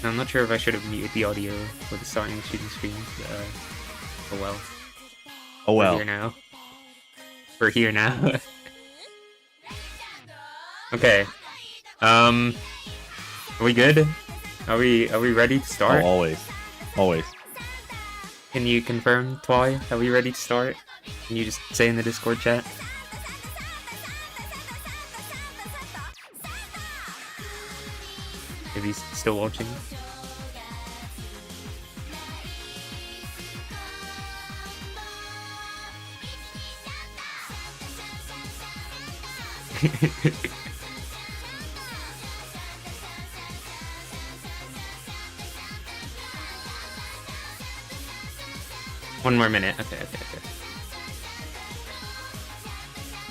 I'm not sure if I should have muted the audio for the starting the shooting screen. Oh well. Oh well. We're here now. We're here now. Okay. Are we good? Are we ready to start? Oh, always. Can you confirm, Twi? Are we ready to start? Can you just say in the Discord chat? If he's still watching. One more minute. Okay.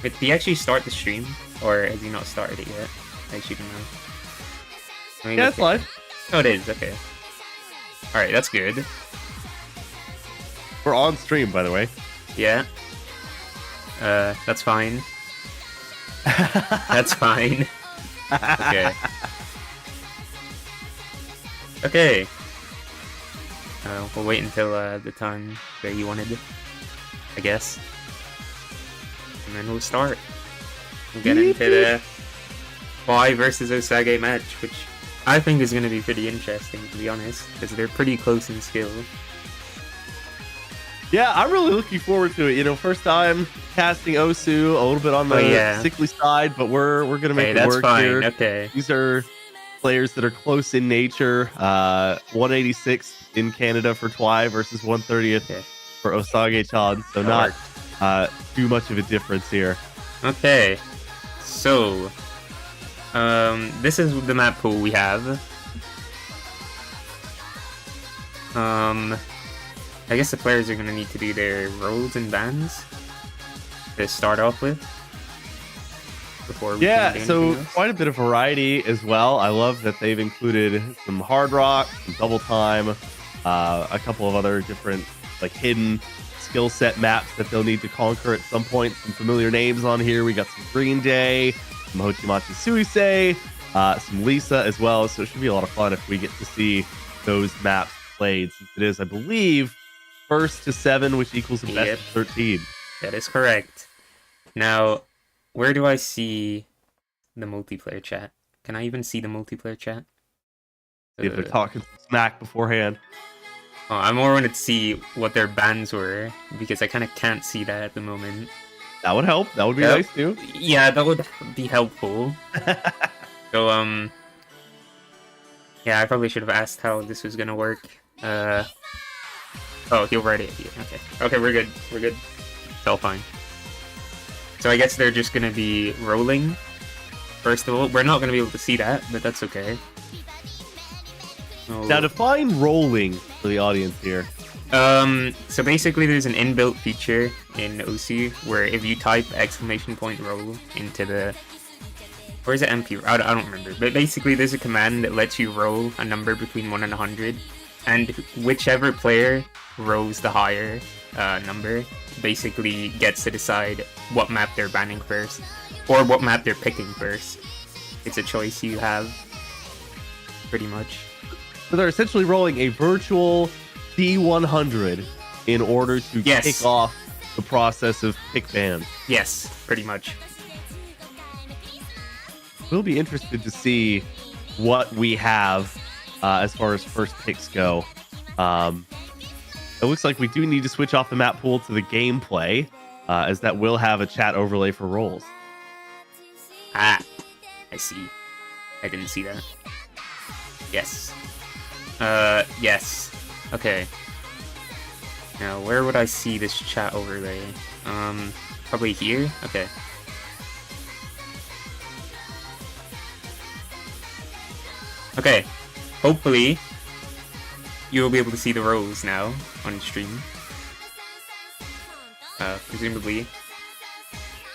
Wait, did he actually start the stream? Or has he not started it yet? I shouldn't know. Yeah, it's live. Oh, it is. Okay. Alright, that's good. We're on stream, by the way. Yeah. That's fine. That's fine. Okay. Okay. We'll wait until the time that you wanted, I guess. And then we'll start. We'll get into the Twi versus OSAGE match, which I think is going to be pretty interesting, to be honest, because they're pretty close in skill. Yeah, I'm really looking forward to it. You know, first time casting Osu, a little bit on the sickly side, but we're gonna make it work here. Okay. These are players that are close in nature. 186 in Canada for Twi versus 130th for Osage-chan, so not too much of a difference here. Okay, so this is the map pool we have. I guess the players are going to need to do their roles and bans to start off with. Before we so quite a bit of variety as well. I love that they've included some hard rock, some double time, a couple of other different like hidden skill set maps that they'll need to conquer at some point. Some familiar names on here. We got some Green Day, some Hochimachi Suisei, some Lisa as well. So it should be a lot of fun if we get to see those maps played, since it is, I believe, 1st to 7, which equals a best of 13. That is correct. Now, where do I see the multiplayer chat? Can I even see the multiplayer chat? If they're talking smack beforehand. Oh, I more wanted to see what their bans were, because I kind of can't see that at the moment. That would help. That would be nice too. Yeah, that would be helpful. So, yeah, I probably should have asked how this was gonna work. Oh, he'll write it. Yeah, okay, we're good. It's all fine. So I guess they're just gonna be rolling. First of all, we're not gonna be able to see that, but that's okay. Now define rolling for the audience here. So basically there's an inbuilt feature in OSU where if you type !roll into the... Or is it MP? I don't remember. But basically there's a command that lets you roll a number between 1 and 100. And whichever player rolls the higher number basically gets to decide what map they're banning first. Or what map they're picking first. It's a choice you have. Pretty much. So they're essentially rolling a virtual D100 in order to kick off the process of pick bans. Yes, pretty much. We'll be interested to see what we have as far as first picks go. It looks like we do need to switch off the map pool to the gameplay, as that will have a chat overlay for roles. Ah, I see. I didn't see that. Yes. Yes. Okay. Now, where would I see this chat overlay? Probably here? Okay. Okay. Hopefully, you will be able to see the roles now on stream. Presumably.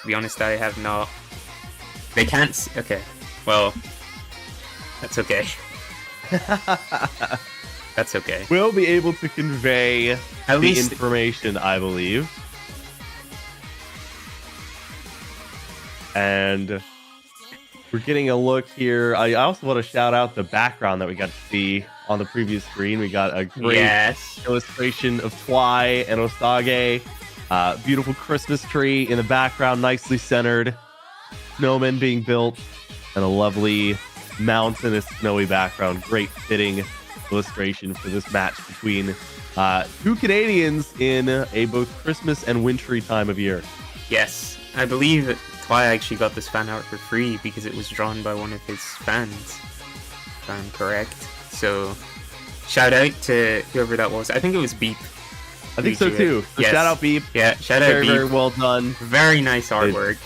To be honest, I have not... They can't see... Okay. Well, that's okay. That's okay. We'll be able to convey at least information, I believe. And We're getting a look here. I also want to shout out the background that we got to see on the previous screen. We got a great illustration of Twi and Osage. Beautiful Christmas tree in the background, nicely centered. Snowmen being built, and a lovely mountainous snowy background. Great fitting illustration for this match between two Canadians in a both Christmas and wintry time of year. Yes, I believe Twi actually got this fan art for free because it was drawn by one of his fans, if I'm correct. So, shout out to whoever that was. I think it was Beep. I think so too. So yes. Shout out Beep. Yeah, shout out Beep. Very well done. Very nice artwork.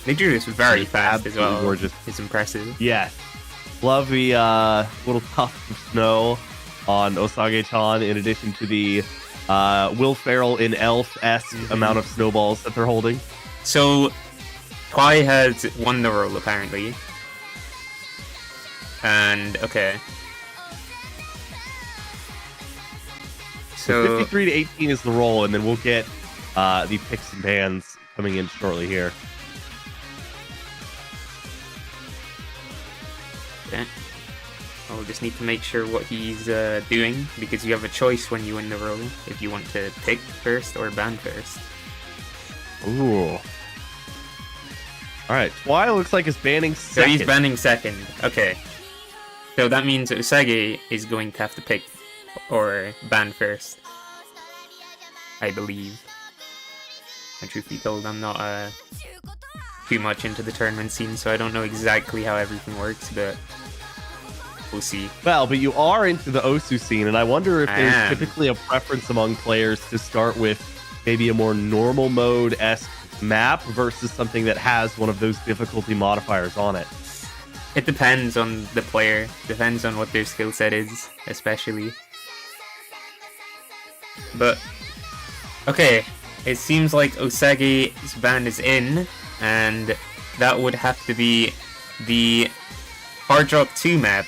They drew this very fast as well. Gorgeous. It's impressive. Yes. Love the little puff of snow on Osage-chan, in addition to the Will Ferrell in Elf-esque amount of snowballs that they're holding. So, Twi has won the role, apparently. And, okay. So 53 to 18 is the roll, and then we'll get the picks and bans coming in shortly here. Okay. I'll just need to make sure what he's doing, because you have a choice when you win the roll, if you want to pick first or ban first. Ooh. Alright, Twi looks like he's banning second. So he's banning second. Okay. So that means Osage is going to have to pick or ban first, I believe. And truth be told, I'm not too much into the tournament scene, so I don't know exactly how everything works, but we'll see. Well, but you are into the Osu scene, and I wonder if there's typically a preference among players to start with maybe a more normal mode-esque map versus something that has one of those difficulty modifiers on it. It depends on the player. Depends on what their skill set is, especially. But, okay, it seems like Osage's ban is in, and that would have to be the Hard Rock 2 map,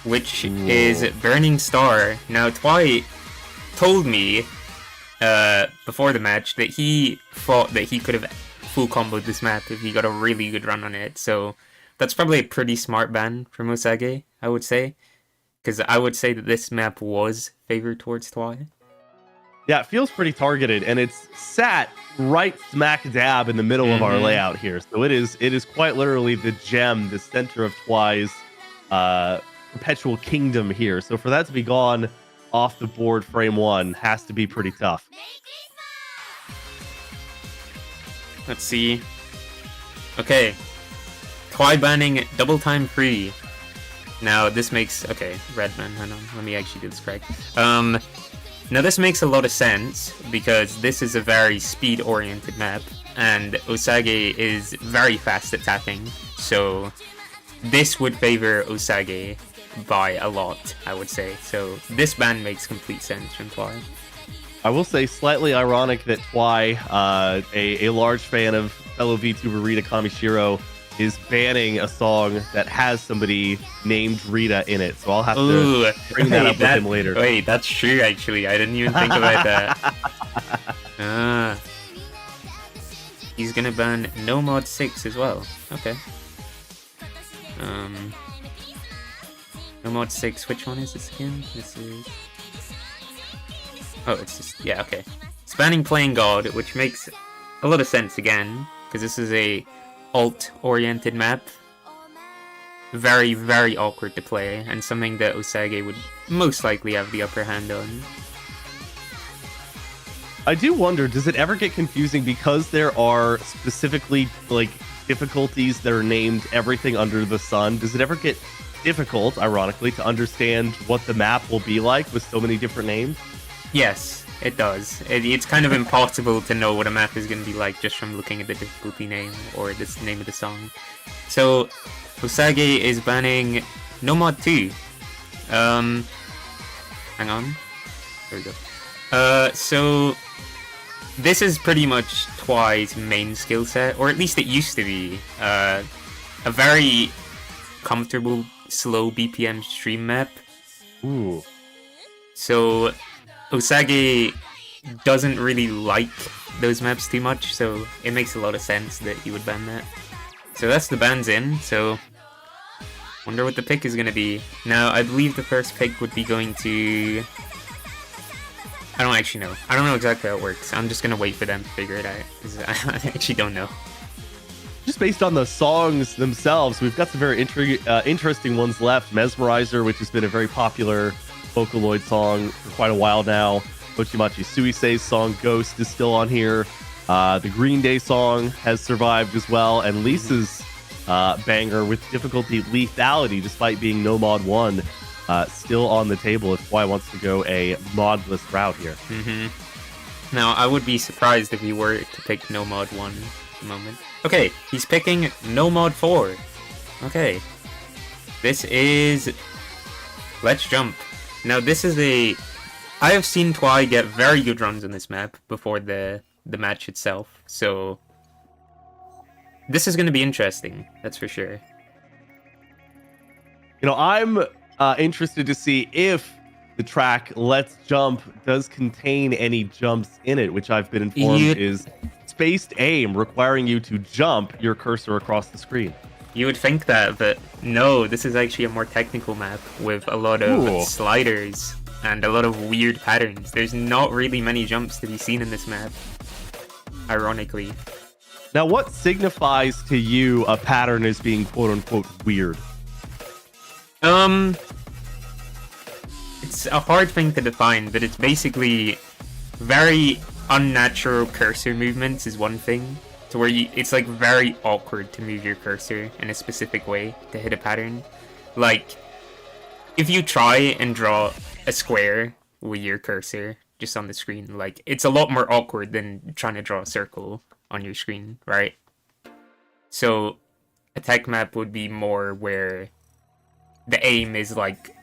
which is Burning Star. Now, Twi told me before the match that he thought that he could have full comboed this map if he got a really good run on it, so that's probably a pretty smart ban from Osage, I would say, because I would say that this map was favored towards Twi. Yeah, it feels pretty targeted, and it's sat right smack dab in the middle of our layout here. So it is quite literally the gem, the center of Twi's perpetual kingdom here. So for that to be gone off the board frame one has to be pretty tough. Let's see. Okay. Twi banning double time free. Now this makes... Okay, Redman, hang on. Let me actually do this correct. Now this makes a lot of sense, because this is a very speed-oriented map, and Osage is very fast at tapping, so this would favor Osage by a lot, I would say. So this ban makes complete sense from Twi. I will say slightly ironic that Twi, a large fan of fellow VTuber Rita Kamishiro, is banning a song that has somebody named Rita in it. So I'll have to bring that up with him later. Wait, that's true, actually. I didn't even think about that. He's gonna ban No Mod 6 as well. Okay. No Mod 6, which one is this again? This is... Oh, it's just... Yeah, okay. It's banning Playing God, which makes a lot of sense again, because this is a alt-oriented map. Very, very awkward to play, and something that Osage would most likely have the upper hand on. I do wonder, does it ever get confusing because there are specifically, like, difficulties that are named everything under the sun? Does it ever get difficult, ironically, to understand what the map will be like with so many different names? Yes, it does. It's kind of impossible to know what a map is going to be like just from looking at the difficulty name or the name of the song. So, Osage is banning No Mod 2. Hang on. There we go. So, this is pretty much Twi's main skill set, or at least it used to be. A very comfortable, slow BPM stream map. Ooh. So, Osage doesn't really like those maps too much, so it makes a lot of sense that he would ban that. So that's the bans in, so wonder what the pick is going to be. Now, I believe the first pick would be going to... I don't actually know. I don't know exactly how it works. I'm just going to wait for them to figure it out, because I actually don't know. Just based on the songs themselves, we've got some very interesting ones left. Mesmerizer, which has been a very popular Vocaloid song for quite a while now. Mochimachi Suisei's song Ghost is still on here. The Green Day song has survived as well. And Lisa's banger with difficulty lethality, despite being no mod 1, still on the table if Twi wants to go a modless route here. Now, I would be surprised if he were to pick no mod 1 at the moment. Okay, he's picking no mod 4. Okay. This is... Let's Jump. Now, this is a... I have seen Twi get very good runs on this map before the match itself, so... This is going to be interesting, that's for sure. You know, I'm interested to see if the track Let's Jump does contain any jumps in it, which I've been informed is spaced aim, requiring you to jump your cursor across the screen. You would think that, but no, this is actually a more technical map with a lot of sliders and a lot of weird patterns. There's not really many jumps to be seen in this map, ironically. Now, what signifies to you a pattern as being quote-unquote weird? It's a hard thing to define, but it's basically very unnatural cursor movements is one thing. To where it's like very awkward to move your cursor in a specific way to hit a pattern. Like, if you try and draw a square with your cursor just on the screen, like, it's a lot more awkward than trying to draw a circle on your screen, right? So, a tech map would be more where the aim is, like,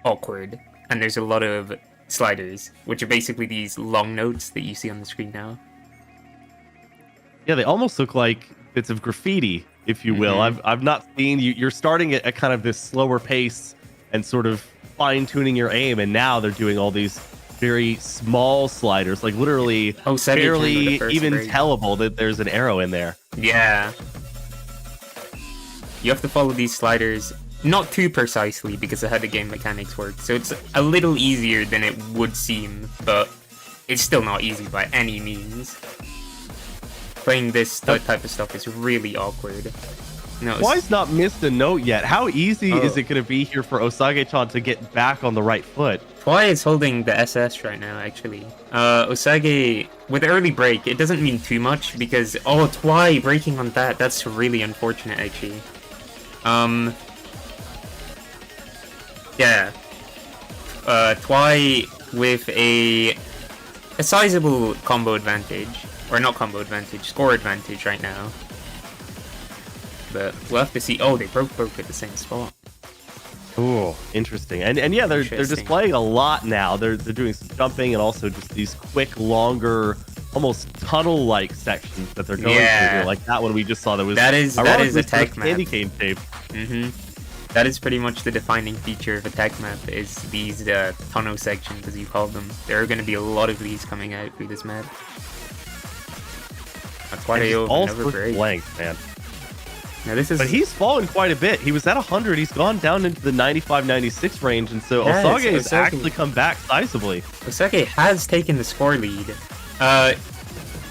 awkward, and there's a lot of sliders, which are basically these long notes that you see on the screen now. Yeah, they almost look like bits of graffiti, if you will. I've not seen you. You're starting at kind of this slower pace and sort of fine-tuning your aim, and now they're doing all these very small sliders, like literally barely even tellable that there's an arrow in there. Yeah. You have to follow these sliders not too precisely because of how the game mechanics work, so it's a little easier than it would seem, but it's still not easy by any means. Playing this type of stuff is really awkward. No, Twi's not missed a note yet. How easy is it going to be here for Osage-chan to get back on the right foot? Twi is holding the SS right now, actually. Osage, with early break, it doesn't mean too much because... Oh, Twi breaking on that. That's really unfortunate, actually. Yeah. Twi with a sizable combo advantage. Or not combo advantage, score advantage right now. But we'll have to see. Oh, they broke at the same spot. Ooh, interesting. And yeah, they're displaying a lot now. They're doing some jumping and also just these quick, longer, almost tunnel-like sections that they're going through here. Like that one we just saw. That is a tech map. Candy cane tape. That is pretty much the defining feature of a tech map, is these tunnel sections, as you call them. There are going to be a lot of these coming out through this map. All length, man. Now this is... But he's fallen quite a bit. He was at 100. He's gone down into the 95-96 range, and so Osage has actually come back sizably. Osage has taken the score lead.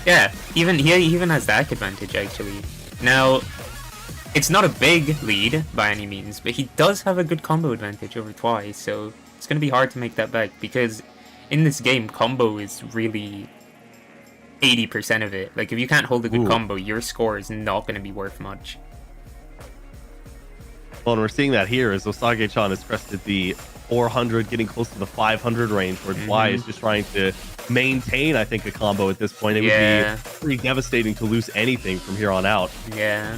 Yeah, he even has the hack advantage, actually. Now, it's not a big lead by any means, but he does have a good combo advantage over Twi, so it's going to be hard to make that back, because in this game, combo is really 80% of it. Like, if you can't hold a good combo, your score is not going to be worth much. Well, and we're seeing that here as Osage-chan has crested the 400, getting close to the 500 range, where Twi is just trying to maintain, I think, a combo at this point. It would be pretty devastating to lose anything from here on out. Yeah.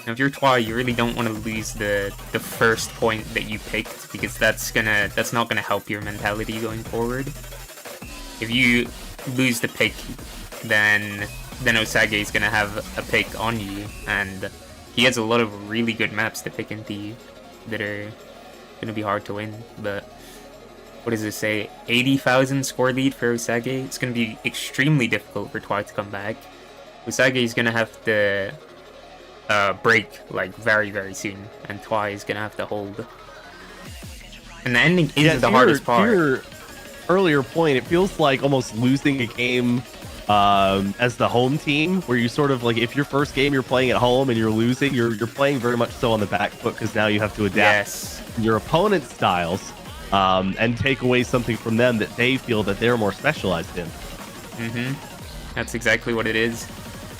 Now, if you're Twi, you really don't want to lose the first point that you picked, because that's not gonna help your mentality going forward. If you lose the pick, then Osage is gonna have a pick on you, and he has a lot of really good maps to pick into that are gonna be hard to win. But what does it say? 80,000 score lead for Osage. It's going to be extremely difficult for Twi to come back. Osage is going to have to break like very, very soon, and Twi is going to have to hold. And the ending is the hardest part. To your earlier point, it feels like almost losing a game as the home team, where you sort of like, if your first game you're playing at home and you're losing, you're playing very much so on the back foot, because now you have to adapt your opponent's styles and take away something from them that they feel that they're more specialized in. That's exactly what it is,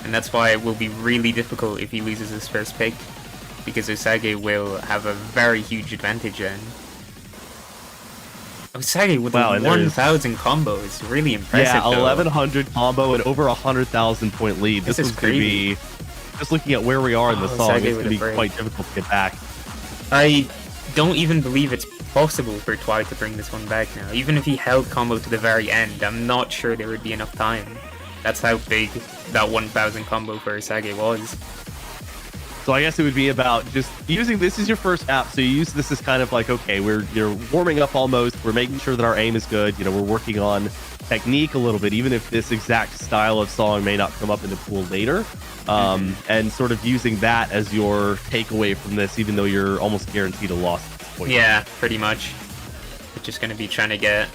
and that's why it will be really difficult if he loses his first pick, because Osage will have a very huge advantage then. Osage with 1,000 combo is really impressive. Yeah, 1,100 combo and over 100,000 point lead. This is going to be, just looking at where we are in the song, it's going to be quite difficult to get back. I don't even believe it's possible for Twi to bring this one back now. Even if he held combo to the very end, I'm not sure there would be enough time. That's how big that 1,000 combo for Osage was. So I guess it would be about just using this as your first app. So you use this as kind of like, okay, you're warming up almost. We're making sure that our aim is good. You know, we're working on technique a little bit, even if this exact style of song may not come up in the pool later. And sort of using that as your takeaway from this, even though you're almost guaranteed a loss at this point. Yeah, pretty much. We're just going to be trying to get...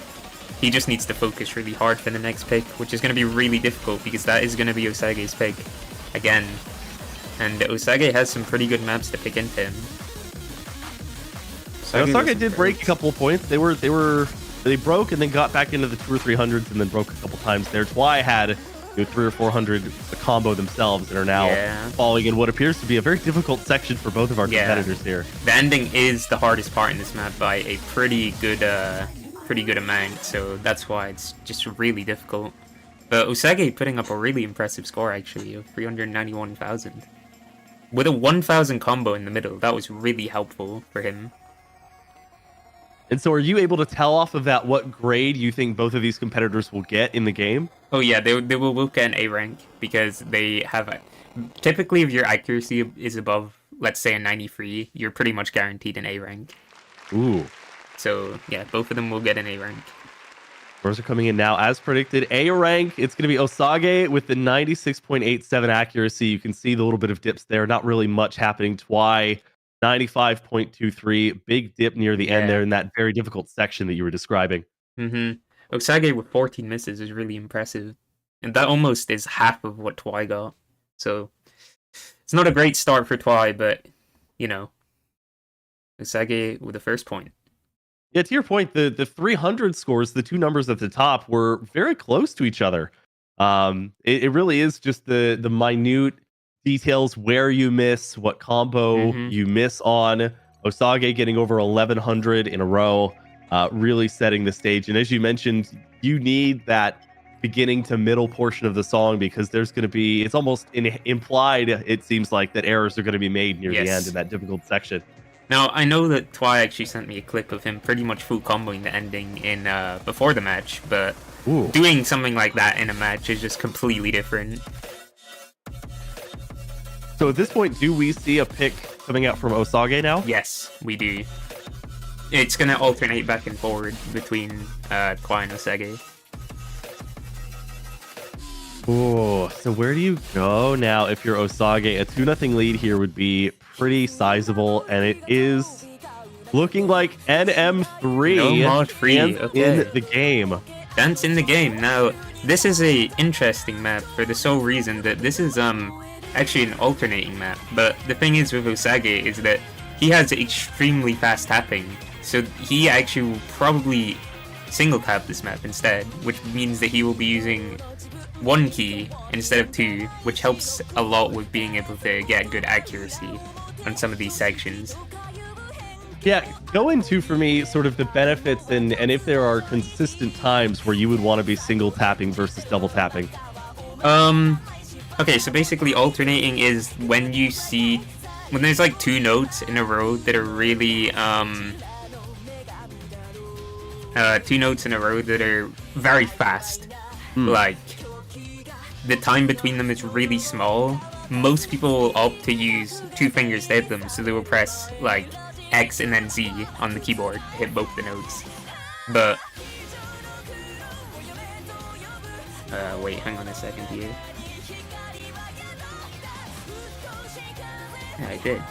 He just needs to focus really hard for the next pick, which is going to be really difficult, because that is going to be Osage's pick again. And Osage has some pretty good maps to pick into him. Osage did break a couple of points. They broke and then got back into the 200 or 300s and then broke a couple times there. Twi had 300 or 400 combo themselves and are now falling in what appears to be a very difficult section for both of our competitors here. The ending is the hardest part in this map by a pretty good amount, so that's why it's just really difficult. But Osage putting up a really impressive score, actually, of 391,000. With a 1,000 combo in the middle, that was really helpful for him. And so are you able to tell off of that what grade you think both of these competitors will get in the game? Oh yeah, they will both get an A rank, because they have... Typically, if your accuracy is above, let's say, a 93, you're pretty much guaranteed an A rank. Ooh. So yeah, both of them will get an A rank. Scores are coming in now as predicted. A rank, it's going to be Osage with the 96.87 accuracy. You can see the little bit of dips there. Not really much happening. Twi, 95.23. Big dip near the end there in that very difficult section that you were describing. Osage with 14 misses is really impressive. And that almost is half of what Twi got. So it's not a great start for Twi, but, you know, Osage with the first point. Yeah, to your point, the 300 scores, the two numbers at the top, were very close to each other. It really is just the minute details where you miss, what combo you miss on. Osage getting over 1,100 in a row, really setting the stage. And as you mentioned, you need that beginning to middle portion of the song, because there's going to be, it's almost implied, it seems like, that errors are going to be made near the end in that difficult section. Now, I know that Twi actually sent me a clip of him pretty much full comboing the ending in before the match, but doing something like that in a match is just completely different. So at this point, do we see a pick coming out from Osage now? Yes, we do. It's going to alternate back and forward between Twi and Osage. Oh, so where do you go now if you're Osage? A 2-0 lead here would be pretty sizable, and it is looking like NM3 in the game. Dance in the game. Now, this is a interesting map for the sole reason that this is actually an alternating map. But the thing is with Osage is that he has extremely fast tapping, so he actually will probably single tap this map instead, which means that he will be using one key instead of two, which helps a lot with being able to get good accuracy on some of these sections. Yeah, go into, for me, sort of the benefits and if there are consistent times where you would want to be single tapping versus double tapping. Okay, so basically alternating is when you see, when there's like two notes in a row that are really, two notes in a row that are very fast, like, the time between them is really small. Most people will opt to use two fingers to hit them, so they will press like X and then Z on the keyboard to hit both the notes. But wait, hang on a second here. Yeah, I did.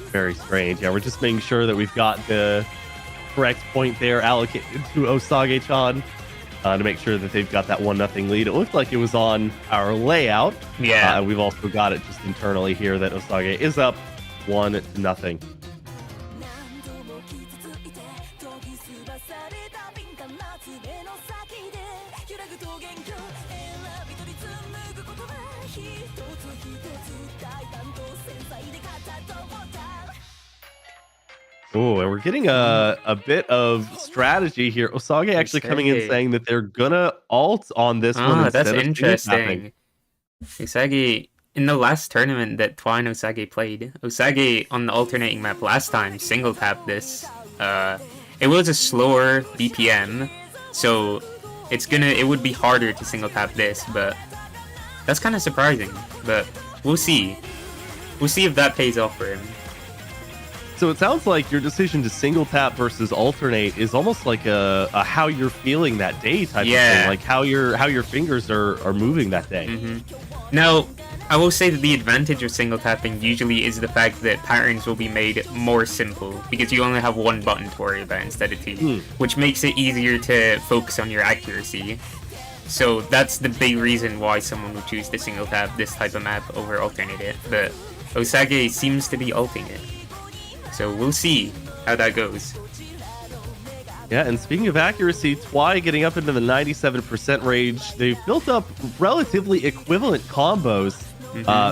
Very strange. Yeah, we're just making sure that we've got the correct point there allocated to Osage-chan to make sure that they've got that 1-0 lead. It looked like it was on our layout. Yeah. And we've also got it just internally here that Osage is up 1-0. Oh, and we're getting a bit of strategy here. Osage actually coming in saying that they're gonna alt on this one instead that's of interesting. Osage, in the last tournament that Twi and Osage played, Osage on the alternating map last time single tapped this. It was a slower BPM, so it would be harder to single tap this, but that's kind of surprising. But we'll see. We'll see if that pays off for him. So it sounds like your decision to single tap versus alternate is almost like a how you're feeling that day type of thing, like how your fingers are moving that day. Now, I will say that the advantage of single tapping usually is the fact that patterns will be made more simple because you only have one button to worry about instead of two, which makes it easier to focus on your accuracy. So that's the big reason why someone would choose to single tap this type of map over alternate it. But Osage seems to be ulting it. So we'll see how that goes. Yeah, and speaking of accuracy, Twi getting up into the 97% range. They've built up relatively equivalent combos,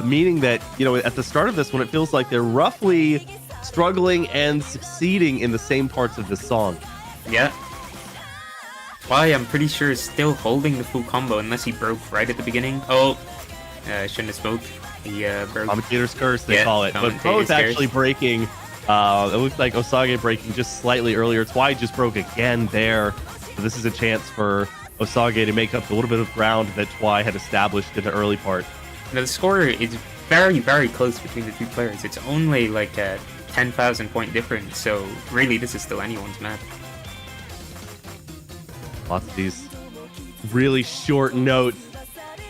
meaning that, at the start of this one, it feels like they're roughly struggling and succeeding in the same parts of the song. Yeah. Twi, I'm pretty sure, is still holding the full combo unless he broke right at the beginning. Oh, shouldn't have spoke. He broke. Commentator's curse, they call it. But both actually breaking. It looked like Osage breaking just slightly earlier. Twi just broke again there. So this is a chance for Osage to make up the little bit of ground that Twi had established in the early part. Now, the score is very, very close between the two players. It's only like a 10,000 point difference. So really, this is still anyone's map. Lots of these really short notes.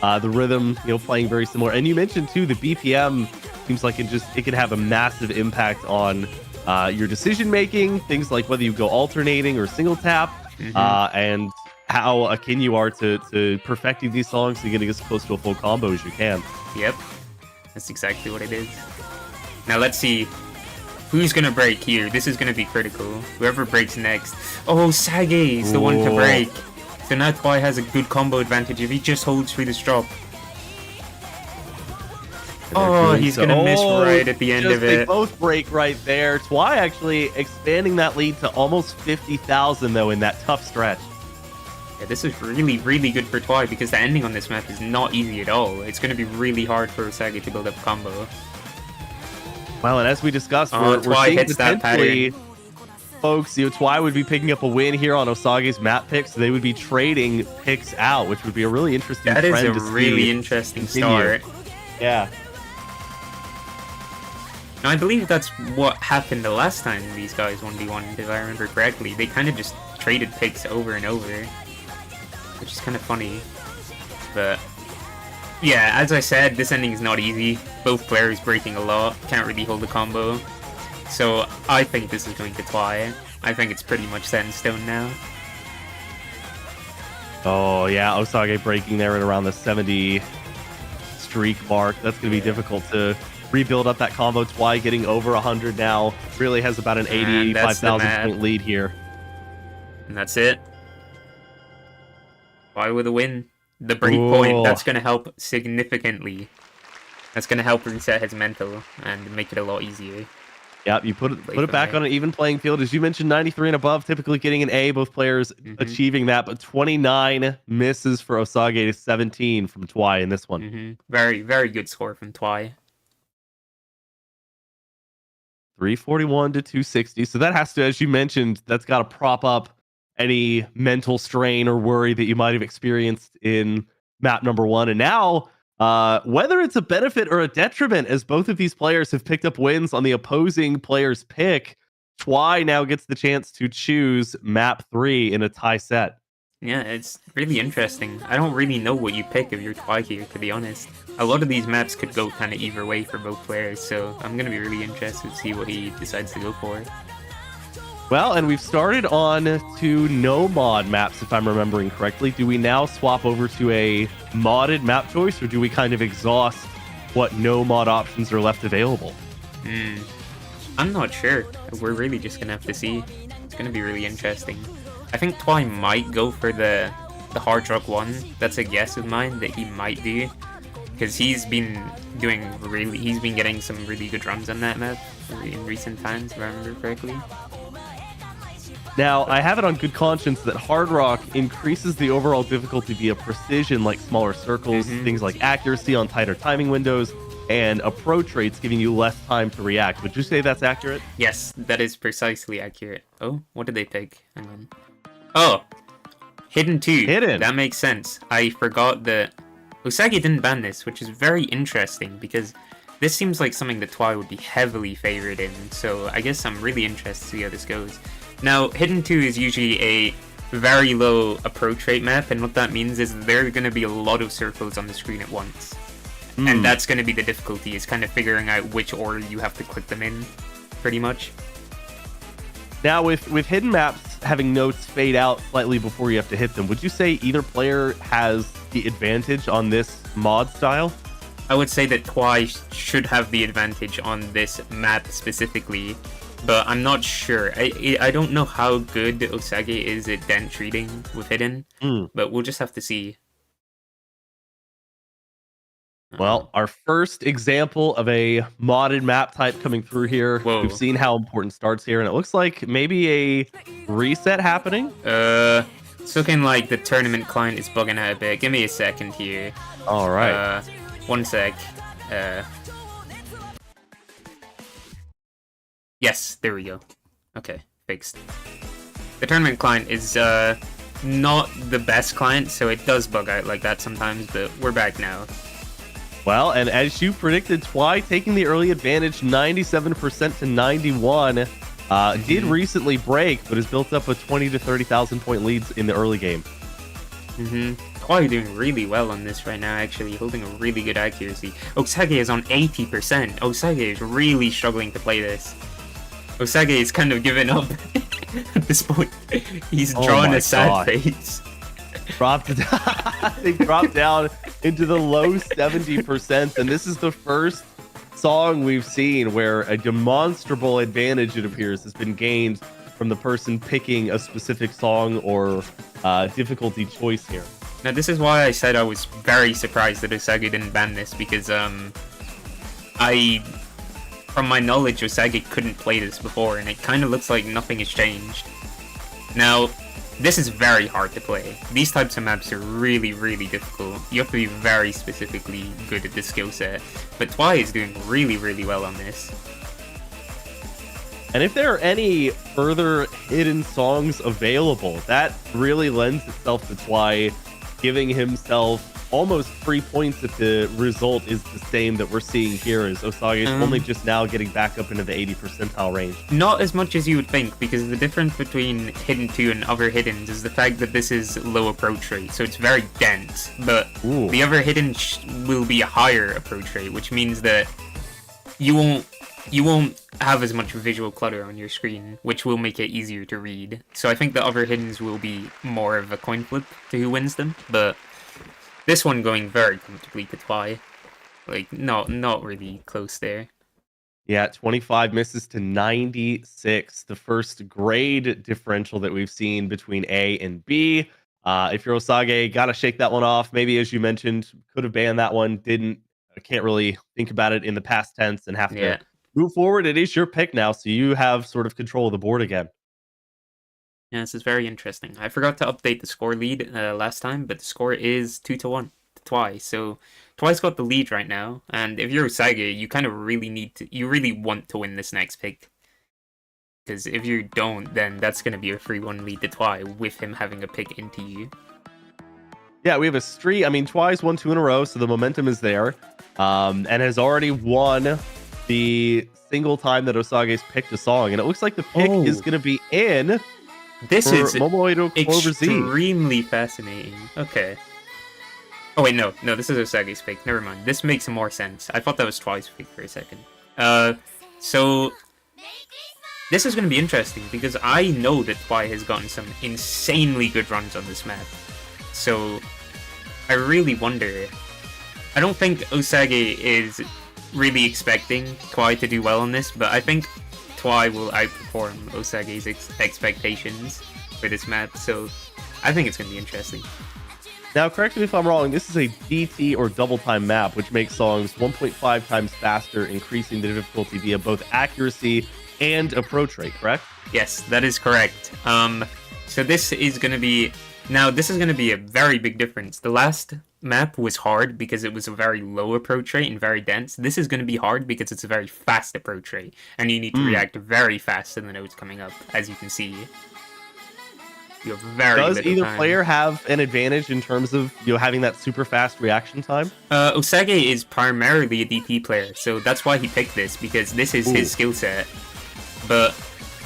The rhythm, playing very similar. And you mentioned too, the BPM seems like it can have a massive impact on your decision making. Things like whether you go alternating or single tap, and how akin you are to perfecting these songs and getting as close to a full combo as you can. Yep, that's exactly what it is. Now let's see who's gonna break here. This is gonna be critical. Whoever breaks next. Oh, Sage is the one to break. So now Twi has a good combo advantage if he just holds through this drop. Oh, he's gonna miss right at the end of it. They both break right there. Twi actually expanding that lead to almost 50,000 though in that tough stretch. Yeah, this is really, really good for Twi because the ending on this map is not easy at all. It's gonna be really hard for Osage to build up a combo. Well, and as we discussed, we're seeing hits that pattern. Folks, Twi would be picking up a win here on Osage's map picks. So they would be trading picks out, which would be a really interesting trend to see. That is a really interesting start. Yeah. Now, I believe that's what happened the last time these guys 1v1, if I remember correctly. They kind of just traded picks over and over, which is kind of funny. But yeah, as I said, this ending is not easy. Both players breaking a lot, can't really hold a combo. So I think this is going to Twi. I think it's pretty much set in stone now. Oh yeah, Osage breaking there at around the 70 streak mark. That's going to be difficult to rebuild up that combo. Twi getting over 100 now. Really has about an 85,000 point lead here. And that's it. Twi with a win. The break point, that's going to help significantly. That's going to help reset his mental and make it a lot easier. Yep, you put it back on an even playing field. As you mentioned, 93 and above, typically getting an A, both players achieving that, but 29 misses for Osage to 17 from Twi in this one. Very, very good score from Twi. 341 to 260. So that has to, as you mentioned, that's got to prop up any mental strain or worry that you might have experienced in map number one. And now Whether it's a benefit or a detriment, as both of these players have picked up wins on the opposing player's pick, Twi now gets the chance to choose map 3 in a tie set. Yeah, it's really interesting. I don't really know what you pick if you're Twi here, to be honest. A lot of these maps could go kind of either way for both players, so I'm going to be really interested to see what he decides to go for. Well, and we've started on to no mod maps, if I'm remembering correctly. Do we now swap over to a modded map choice, or do we kind of exhaust what no mod options are left available? I'm not sure. We're really just going to have to see. It's going to be really interesting. I think Twi might go for the hard rock one. That's a guess of mine that he might do, because he's been getting some really good runs on that map in recent times, if I remember correctly. Now, I have it on good conscience that hard rock increases the overall difficulty via precision, like smaller circles, things like accuracy on tighter timing windows, and approach rates giving you less time to react. Would you say that's accurate? Yes, that is precisely accurate. Oh, what did they pick? Hang on. Oh, Hidden 2. Hidden. That makes sense. I forgot that OSAGE didn't ban this, which is very interesting because this seems like something that Twi would be heavily favored in, so I guess I'm really interested to see how this goes. Now, Hidden 2 is usually a very low approach rate map, and what that means is there are going to be a lot of circles on the screen at once. And that's going to be the difficulty, is kind of figuring out which order you have to click them in, pretty much. Now, with hidden maps having notes fade out slightly before you have to hit them, would you say either player has the advantage on this mod style? I would say that Twi should have the advantage on this map specifically, but I'm not sure. I don't know how good OSAGE is at dent treating with hidden, but we'll just have to see. Well, our first example of a modded map type coming through here. Whoa. We've seen how important starts here, and it looks like maybe a reset happening. It's looking like the tournament client is bugging out a bit. Give me a second here. All right. 1 sec. Yes, there we go. Okay, fixed. The tournament client is not the best client, so it does bug out like that sometimes, but we're back now. Well, and as you predicted, Twi taking the early advantage, 97% to 91. Did recently break, but has built up a 20 to 30,000 point leads in the early game. Twi doing really well on this right now, actually, holding a really good accuracy. OSAGE is on 80%. OSAGE is really struggling to play this. OSAGE is kind of giving up at this point. He's drawing a sad face. They dropped down into the low 70%, and this is the first song we've seen where a demonstrable advantage, it appears, has been gained from the person picking a specific song or difficulty choice here. Now, this is why I said I was very surprised that OSAGE didn't ban this, because from my knowledge, OSAGE couldn't play this before, and it kind of looks like nothing has changed. Now, this is very hard to play. These types of maps are really, really difficult. You have to be very specifically good at this skill set. But Twi is doing really, really well on this. And if there are any further hidden songs available, that really lends itself to Twi giving himself almost 3 points if the result is the same that we're seeing here, as OSAGE is only just now getting back up into the 80 percentile range. Not as much as you would think, because the difference between Hidden 2 and other Hiddens is the fact that this is low approach rate, so it's very dense, but the other Hidden will be a higher approach rate, which means that you won't have as much visual clutter on your screen, which will make it easier to read. So I think the other Hiddens will be more of a coin flip to who wins them, but this one going very comfortably to Twi. Like, not really close there. Yeah, 25 misses to 96. The first grade differential that we've seen between A and B. If you're OSAGE, gotta shake that one off. Maybe, as you mentioned, could have banned that one. Didn't. I can't really think about it in the past tense and have to move forward. It is your pick now, so you have sort of control of the board again. Yeah, this is very interesting. I forgot to update the score lead last time, but the score is 2-1 to Twi. So Twi's got the lead right now, and if you're OSAGE, you kind of you really want to win this next pick. Because if you don't, then that's going to be a 3-1 lead to Twi with him having a pick into you. Yeah, we have a streak. I mean, Twi's won 2 in a row, so the momentum is there. And has already won the single time that Osage's picked a song. And it looks like the pick is going to be in This for is Momoedo Clover Z. extremely fascinating. Okay. Oh wait, no, this is Osage's pick. Never mind. This makes more sense. I thought that was Twi's pick for a second. So this is going to be interesting because I know that Twi has gotten some insanely good runs on this map. So I really wonder. I don't think Osage is really expecting Twi to do well on this, but I think Twi will outperform Osage's expectations for this map. So I think it's going to be interesting. Now, correct me if I'm wrong, this is a DT or double time map, which makes songs 1.5 times faster, increasing the difficulty via both accuracy and approach rate, correct? Yes, that is correct. So this is going to be... Now, this is going to be a very big difference. The last map was hard because it was a very low approach rate and very dense. This is going to be hard because it's a very fast approach rate, and you need to react very fast to the notes coming up, as you can see. You have very Does little either time. player have an advantage in terms of having that super fast reaction time? Osage is primarily a DP player, so that's why he picked this, because this is his skill set. But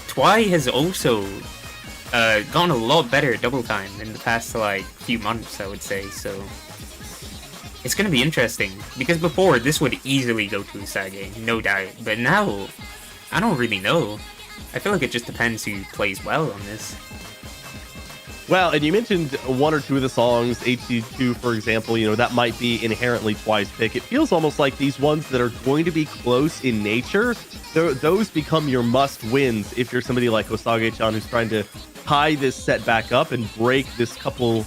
Twi has also gotten a lot better at double time in the past like few months, I would say. So it's gonna be interesting because before this would easily go to Osage, no doubt. But now I don't really know. I feel like it just depends who plays well on this. Well, and you mentioned 1 or 2 of the songs, HC2, for example, that might be inherently Twi's pick. It feels almost like these ones that are going to be close in nature, those become your must-wins if you're somebody like Osage-chan who's trying to tie this set back up and break this couple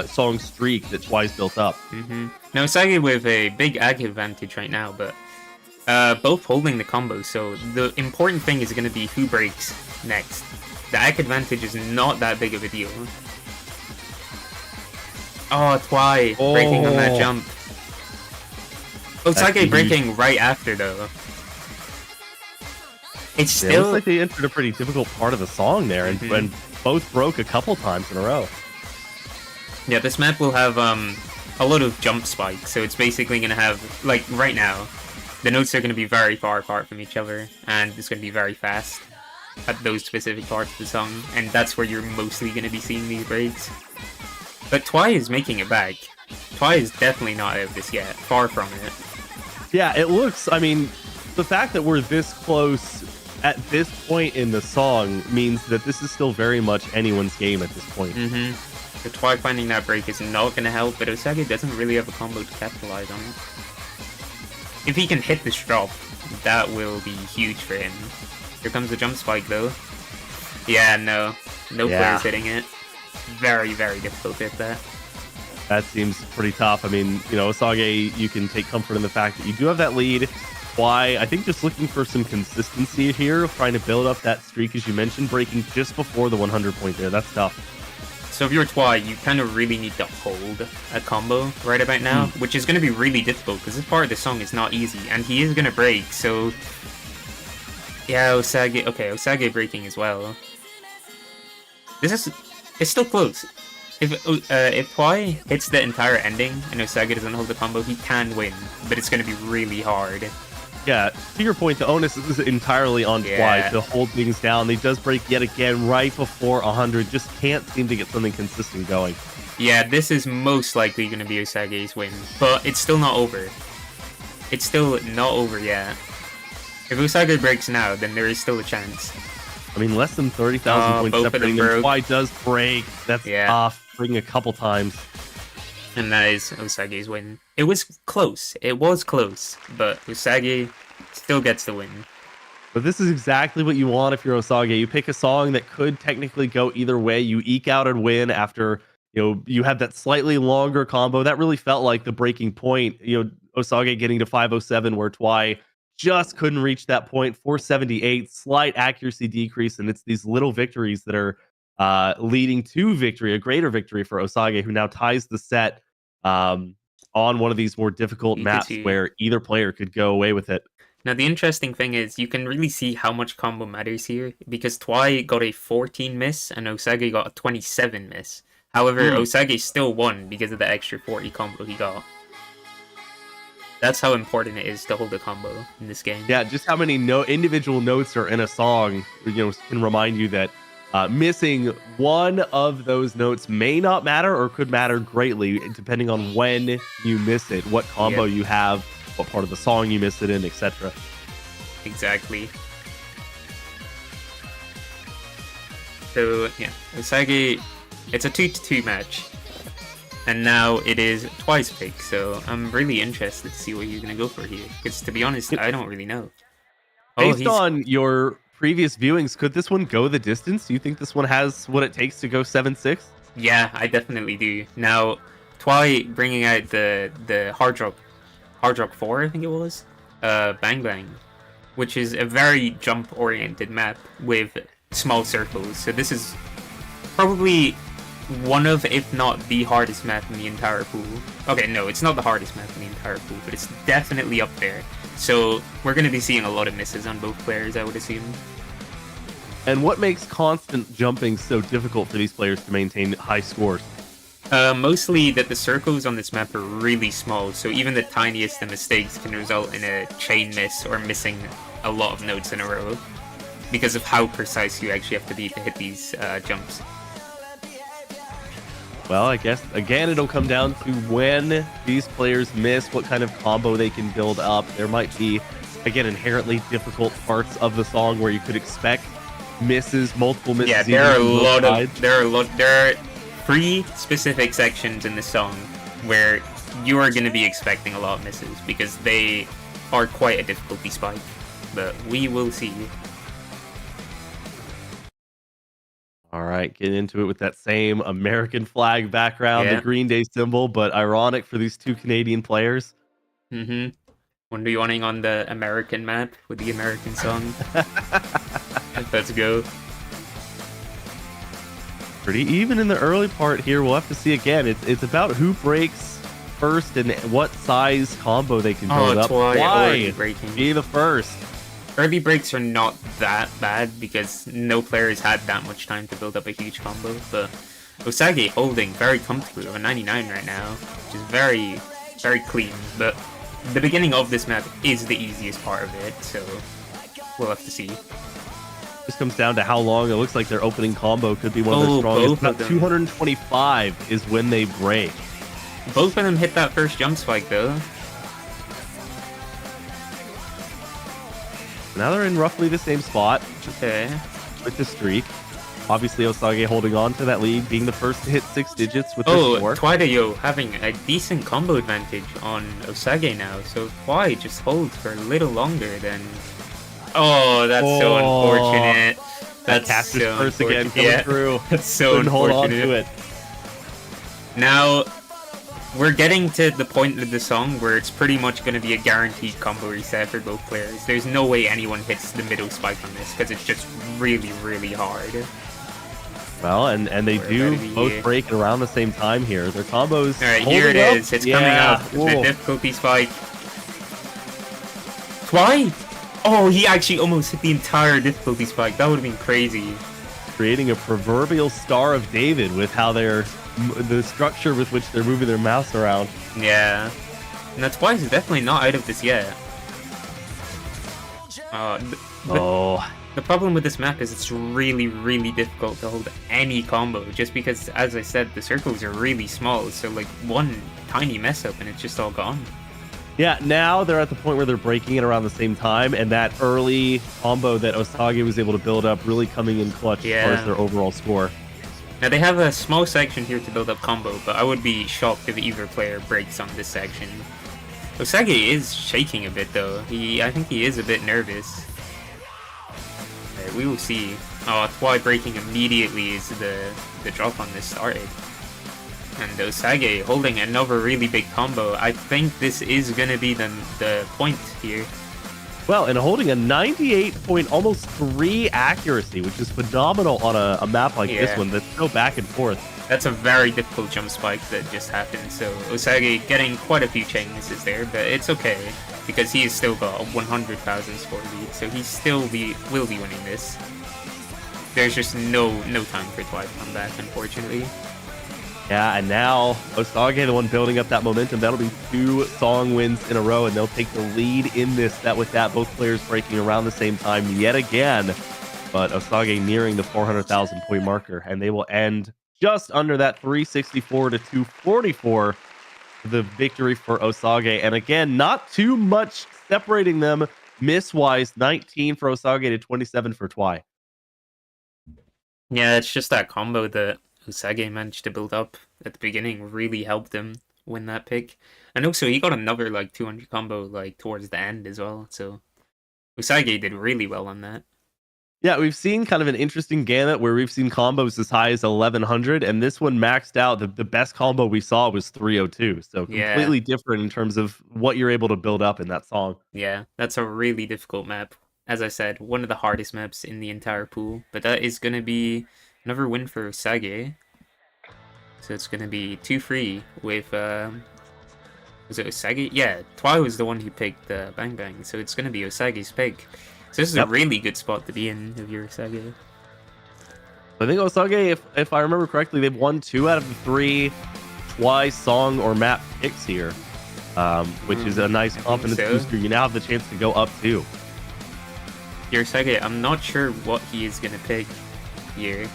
song streak that Twi's built up. Now, Osage with a big ag advantage right now, but both holding the combo, so the important thing is going to be who breaks next. The ag advantage is not that big of a deal. Oh, Twi breaking on that jump. Osage breaking right after, though. It's still... it looks like they entered a pretty difficult part of the song there, and both broke a couple times in a row. Yeah, this map will have a lot of jump spikes, so it's basically going to have, like, right now, the notes are going to be very far apart from each other, and it's going to be very fast at those specific parts of the song, and that's where you're mostly going to be seeing these breaks. But Twi is making it back. Twi is definitely not out of this yet, far from it. Yeah, it looks, I mean, the fact that we're this close at this point in the song means that this is still very much anyone's game at this point. So Twi finding that break is not going to help, but Osage doesn't really have a combo to capitalize on it. If he can hit this drop, that will be huge for him. Here comes the jump spike, though. Yeah, no player's hitting it. Very, very difficult to hit that. That seems pretty tough. I mean, Osage, you can take comfort in the fact that you do have that lead. Twi, I think just looking for some consistency here, trying to build up that streak, as you mentioned, breaking just before the 100 point there. That's tough. So if you're Twi, you kind of really need to hold a combo right about now, which is going to be really difficult because this part of the song is not easy, and he is going to break, so... Yeah, Osage... Okay, Osage breaking as well. It's still close. If Twi hits the entire ending and Osage doesn't hold the combo, he can win, but it's going to be really hard. Yeah, to your point, the onus is entirely on Twi to hold things down. He does break yet again right before 100, just can't seem to get something consistent going. Yeah, this is most likely going to be Osage's win, but it's still not over. It's still not over yet. If Osage breaks now, then there is still a chance. I mean, less than 30,000 points separating them. Twi does break. That's tough. Breaking a couple times. And that is Osage's win. It was close. It was close, but Osage still gets the win. But this is exactly what you want if you're Osage. You pick a song that could technically go either way. You eke out a win after you have that slightly longer combo. That really felt like the breaking point. Osage getting to 507 where Twi just couldn't reach that point. 478, slight accuracy decrease, and it's these little victories that are leading to victory, a greater victory for Osage, who now ties the set on one of these more difficult maps where either player could go away with it. Now, the interesting thing is you can really see how much combo matters here, because Twi got a 14 miss and Osage got a 27 miss. However, Osage still won because of the extra 40 combo he got. That's how important it is to hold a combo in this game. Yeah, just how many individual notes are in a song, can remind you that missing one of those notes may not matter or could matter greatly depending on when you miss it, what combo you have, what part of the song you miss it in, etc. Exactly. So, yeah, Osage, it's a 2-2 match. And now it is Twi's pick, so I'm really interested to see what he's going to go for here. Because to be honest, I don't really know. Based on your previous viewings, could this one go the distance? Do you think this one has what it takes to go 7-6? Yeah, I definitely do. Now, Twi bringing out the Hard Rock 4, I think it was, Bang Bang, which is a very jump-oriented map with small circles. So this is probably one of, if not the hardest map in the entire pool. Okay, no, it's not the hardest map in the entire pool, but it's definitely up there. So we're going to be seeing a lot of misses on both players, I would assume. And what makes constant jumping so difficult for these players to maintain high scores? Mostly that the circles on this map are really small, so even the tiniest of mistakes can result in a chain miss or missing a lot of notes in a row because of how precise you actually have to be to hit these jumps. Well, I guess, again, it'll come down to when these players miss, what kind of combo they can build up. There might be, again, inherently difficult parts of the song where you could expect misses, multiple misses. Yeah, there are 3 specific sections in the song where you are going to be expecting a lot of misses because they are quite a difficulty spike, but we will see. All right, get into it with that same American flag background, the Green Day symbol, but ironic for these 2 Canadian players. Mm-hmm. When we running on the American map with the American song. Let's go. Pretty even in the early part here. We'll have to see again. It's about who breaks first and what size combo they can build up. Why breaking? Be the first. Early breaks are not that bad because no player has had that much time to build up a huge combo, but Osage holding very comfortably with a 99 right now, which is very, very clean, but the beginning of this map is the easiest part of it, so we'll have to see. This comes down to how long. It looks like their opening combo could be one of their strongest. About 225 is when they break. Both of them hit that first jump spike though. Now they're in roughly the same spot. Okay. With the streak. Obviously, Osage holding on to that lead, being the first to hit 6 digits with their score. Twi Your having a decent combo advantage on Osage now, so Twi just holds for a little longer than... Oh, that's so unfortunate. That's Caster's so first again coming through. That's so unfortunate. Hold on to it. Now, we're getting to the point of the song where it's pretty much going to be a guaranteed combo reset for both players. There's no way anyone hits the middle spike on this because it's just really, really hard. Well, and they do both break around the same time here. Their combos. All right, here it is. It's coming up. The difficulty spike. Twi? Oh, he actually almost hit the entire difficulty spike. That would have been crazy. Creating a proverbial Star of David with how they're the structure with which they're moving their mouse around. Yeah. And that's why he's definitely not out of this yet. The problem with this map is it's really, really difficult to hold any combo, just because, as I said, the circles are really small, so like one tiny mess up and it's just all gone. Yeah, now they're at the point where they're breaking it around the same time, and that early combo that Osage was able to build up really coming in clutch as far as their overall score. Now they have a small section here to build up combo, but I would be shocked if either player breaks on this section. Osage is shaking a bit though. I think he is a bit nervous. Okay, we will see. Oh, Twi breaking immediately is the drop on this started. And Osage holding another really big combo. I think this is gonna be the point here. Well, and holding a 98 almost 3 accuracy, which is phenomenal on a map like this one that's so back and forth. That's a very difficult jump spike that just happened, so Osage getting quite a few chain misses there, but it's okay, because he's still got a 100,000 score lead, so he still will be winning this. There's just no time for Twi to come back, unfortunately. Yeah, and now Osage, the one building up that momentum. That'll be 2 song wins in a row, and they'll take the lead in this. That with that, both players breaking around the same time yet again. But Osage nearing the 400,000 point marker, and they will end just under that 364 to 244. The victory for Osage. And again, not too much separating them miss-wise. 19 for Osage to 27 for Twi. Yeah, it's just that combo that Osage managed to build up at the beginning really helped him win that pick. And also, he got another, like, 200 combo, like, towards the end as well. So, Osage did really well on that. Yeah, we've seen kind of an interesting gamut where we've seen combos as high as 1100, and this one maxed out. The best combo we saw was 302. So, completely different in terms of what you're able to build up in that song. Yeah, that's a really difficult map. As I said, one of the hardest maps in the entire pool. But that is going to be another win for Osage. So it's going to be 2-3 with, was it Osage? Yeah, Twi was the one who picked Bang Bang, so it's going to be Osage's pick. So this is a really good spot to be in if you're Osage. I think Osage, if I remember correctly, they've won 2 out of the 3 Twi song or map picks here, which is a nice confidence booster. You now have the chance to go up 2. You're Osage, I'm not sure what he is going to pick here.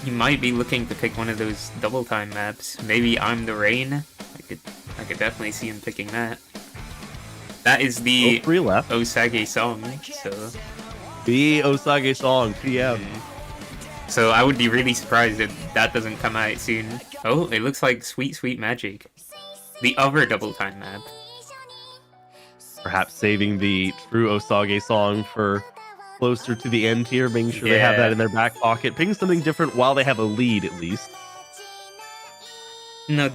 He might be looking to pick one of those double time maps. Maybe I'm the Rain. I could definitely see him picking that. That is the Osage song. So the Osage song, PM. So I would be really surprised if that doesn't come out soon. Oh, it looks like Sweet Sweet Magic, the other double time map. Perhaps saving the true Osage song for closer to the end here, making sure they have that in their back pocket, picking something different while they have a lead at least. No,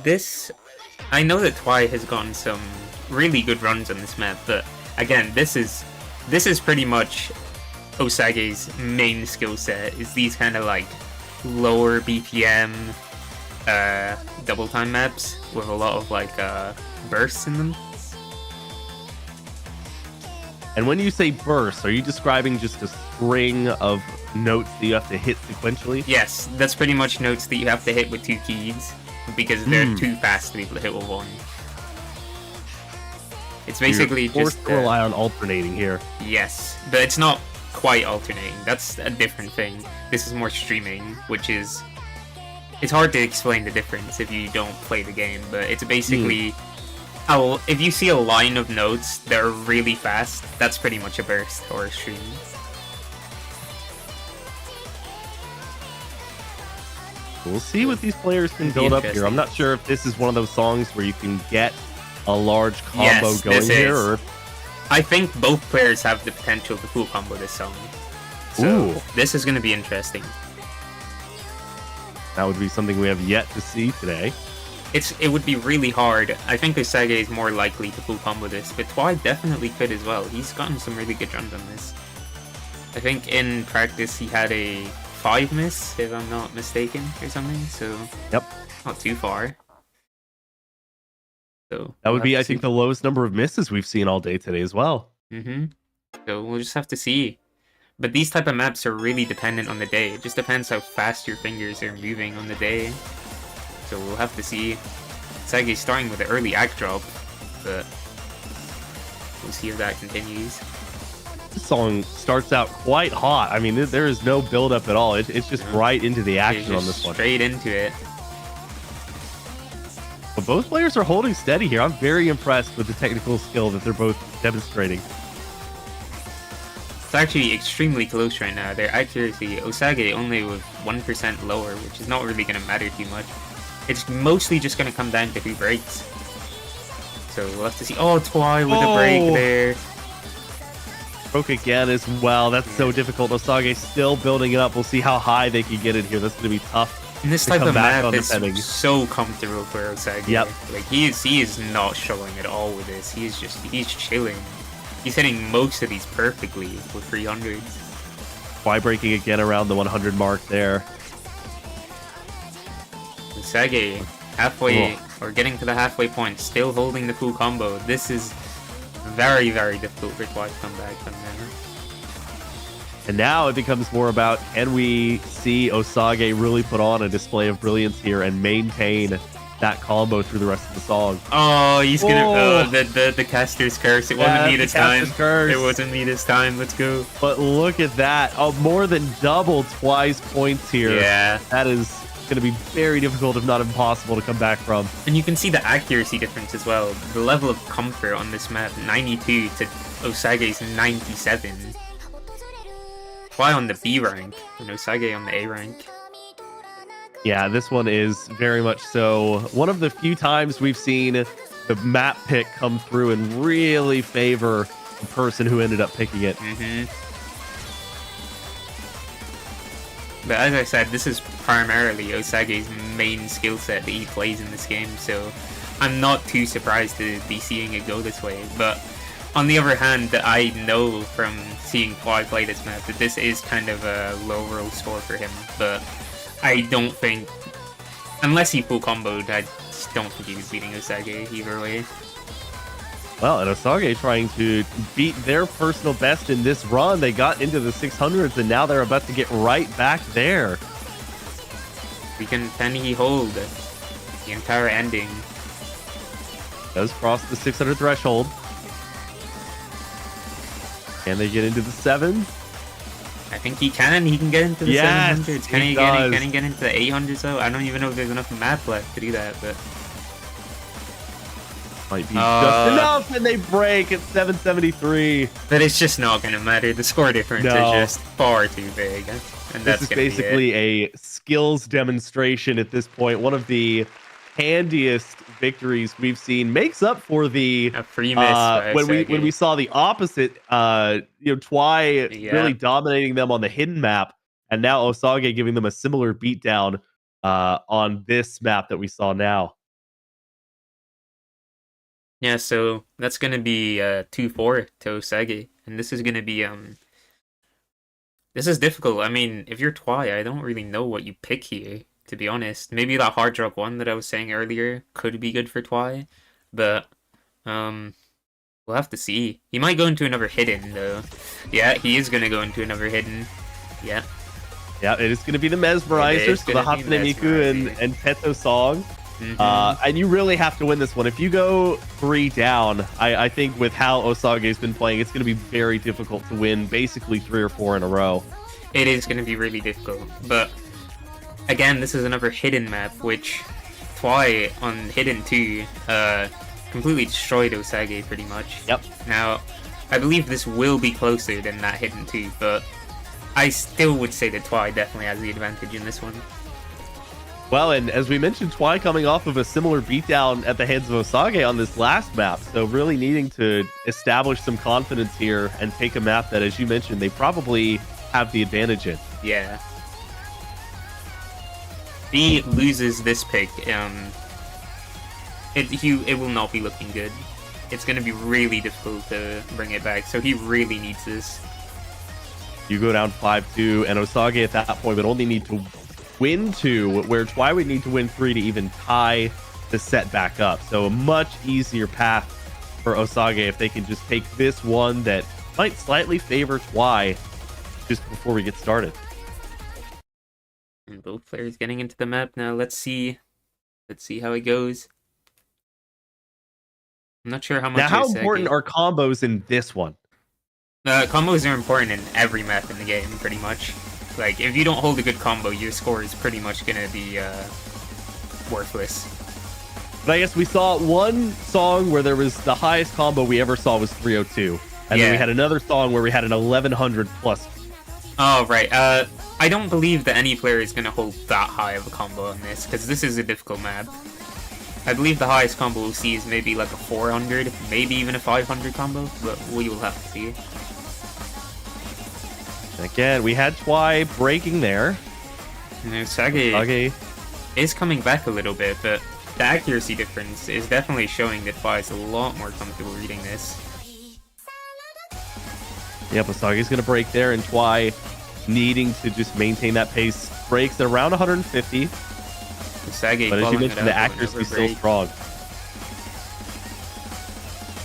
I know that Twi has gotten some really good runs on this map, but again, this is pretty much Osage's main skill set, is these kind of like lower BPM double time maps with a lot of like bursts in them. And when you say bursts, are you describing just a string of notes that you have to hit sequentially? Yes, that's pretty much notes that you have to hit with 2 keys, because they're too fast to be able to hit with 1. It's basically just to rely on alternating here. Yes, but it's not quite alternating. That's a different thing. This is more streaming, which is... It's hard to explain the difference if you don't play the game, but it's basically... if you see a line of notes that are really fast, that's pretty much a burst or a stream. We'll see what these players can build up here. I'm not sure if this is one of those songs where you can get a large combo going here. Or... I think both players have the potential to full combo this song. So this is going to be interesting. That would be something we have yet to see today. It would be really hard. I think Osage is more likely to full combo this, but Twi definitely could as well. He's gotten some really good runs on this. I think in practice he had a 5 miss, if I'm not mistaken, or something, so not too far. So that would be, I think, the lowest number of misses we've seen all day today as well. So we'll just have to see. But these type of maps are really dependent on the day. It just depends how fast your fingers are moving on the day. So we'll have to see. Osage starting with an early act drop, but we'll see if that continues. This song starts out quite hot. I mean, there is no build up at all. It's just right into the action on this one. Straight into it. But both players are holding steady here. I'm very impressed with the technical skill that they're both demonstrating. It's actually extremely close right now. Their accuracy, Osage only with 1% lower, which is not really going to matter too much. It's mostly just going to come down to who breaks. So we'll have to see. Oh, Twi with a break there. Broke again as well. That's so difficult. Osage still building it up. We'll see how high they can get it here. That's going to be tough. And this type of map is so comfortable for Osage. Yep. Like he is not struggling at all with this. He's chilling. He's hitting most of these perfectly with 300s. Twi breaking again around the 100 mark there. Osage halfway or getting to the halfway point, still holding the full combo. This is very, very difficult for Twi to come back from there. And now it becomes more about, can we see Osage really put on a display of brilliance here and maintain that combo through the rest of the song? Oh, he's gonna the caster's curse. It wasn't me this time. It wasn't me this time. Let's go. But look at that. Oh, more than double Twi's points here. Yeah. That is going to be very difficult, if not impossible, to come back from. And you can see the accuracy difference as well. The level of comfort on this map, 92 to Osage's 97. Twi on the B rank and Osage on the A rank. Yeah, this one is very much so one of the few times we've seen the map pick come through and really favor the person who ended up picking it. But as I said, this is primarily Osage's main skill set that he plays in this game, so I'm not too surprised to be seeing it go this way. But on the other hand, I know from seeing Twi play this map that this is kind of a low roll score for him, but I don't think, unless he full comboed, I just don't think he was beating Osage either way. Well, and Osage trying to beat their personal best in this run. They got into the 600s, and now they're about to get right back there. Can he hold the entire ending? Does cross the 600 threshold. Can they get into the 7s? I think he can. He can get into the 700s. Can he get into the 800s though? I don't even know if there's enough map left to do that, but might be just enough, and they break at 773. But it's just not going to matter. The score difference is just far too big. And this is basically a skills demonstration at this point. One of the handiest victories we've seen, makes up for the free miss when we saw the opposite. Twi really dominating them on the hidden map, and now Osage giving them a similar beatdown on this map that we saw now. Yeah, so that's gonna be 2-4 to Osage, and this is gonna be this is difficult. I mean, if you're Twi, I don't really know what you pick here, to be honest. Maybe that hard drop one that I was saying earlier could be good for Twi, but we'll have to see. He might go into another hidden though. Yeah, he is gonna go into another hidden. Yeah. Yeah, it is gonna be the Mesmerizer, so the Hapune Miku and Teto song. And you really have to win this one. If you go 3 down, I think with how Osage's been playing, it's going to be very difficult to win basically 3 or 4 in a row. It is going to be really difficult. But again, this is another hidden map, which Twi on hidden 2 completely destroyed Osage pretty much. Yep. Now, I believe this will be closer than that hidden 2, but I still would say that Twi definitely has the advantage in this one. Well, and as we mentioned, Twi coming off of a similar beatdown at the hands of Osage on this last map, so really needing to establish some confidence here and take a map that, as you mentioned, they probably have the advantage in. Yeah. If he loses this pick, it will not be looking good. It's going to be really difficult to bring it back, so he really needs this. You go down 5-2, and Osage at that point would only need to win 2, where Twi would need to win 3 to even tie the set back up. So a much easier path for Osage if they can just take this one that might slightly favor Twi just before we get started. And both players getting into the map now. Let's see how it goes. I'm not sure how much. Now, how important are combos in this one? Combos are important in every map in the game, pretty much. Like, if you don't hold a good combo, your score is pretty much gonna be worthless. But I guess we saw one song where there was the highest combo we ever saw was 302. And then we had another song where we had an 1100 plus. Oh, right. I don't believe that any player is gonna hold that high of a combo on this, because this is a difficult map. I believe the highest combo we'll see is maybe like a 400, maybe even a 500 combo, but we will have to see. Again, we had Twi breaking there. Osage is coming back a little bit, but the accuracy difference is definitely showing that Twi is a lot more comfortable reading this. Yep, Osage's going to break there, and Twi needing to just maintain that pace. Breaks at around 150. Osage, but as you mentioned, the accuracy is still strong.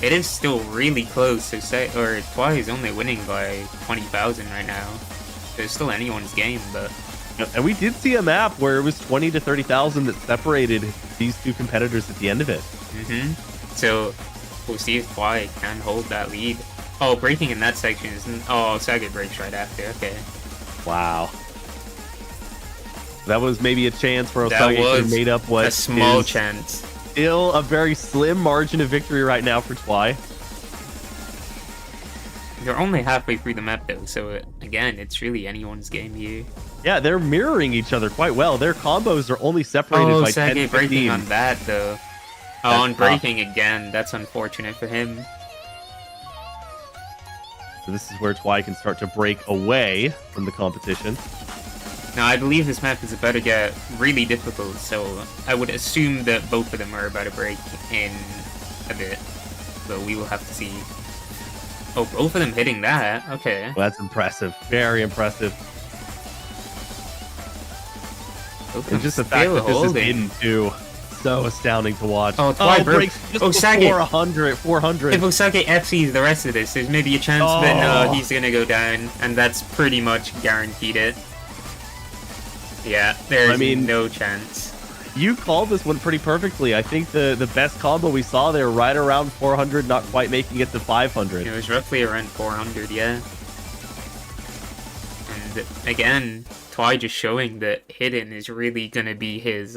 it is still really close. So Twi is only winning by 20,000 right now. So it's still anyone's game, but. And we did see a map where it was 20 to 30,000 that separated these two competitors at the end of it. So we'll see if Twi can hold that lead. Oh, breaking in that section is... Oh, Osage breaks right after. Okay. Wow. That was maybe a chance for Osage to made up what a small chance. Still a very slim margin of victory right now for Twi. They're only halfway through the map though, so again, it's really anyone's game here. Yeah, they're mirroring each other quite well. Their combos are only separated by 10 to 15. Breaking on that though. Oh, on breaking again. That's unfortunate for him. So this is where Twi can start to break away from the competition. Now, I believe this map is about to get really difficult, so I would assume that both of them are about to break in a bit. But we will have to see. Oh, both of them hitting that. Okay. Well, that's impressive. Very impressive. And just the fact that this is hidden too. So astounding to watch. Oh, Twi breaks just before 400. If Osage FCs the rest of this, there's maybe a chance that no, he's gonna go down, and that's pretty much guaranteed it. Yeah, there's no chance. You called this one pretty perfectly. I think the best combo we saw there, right around 400, not quite making it to 500. It was roughly around 400, yeah. And again, Twi just showing that hidden is really gonna be his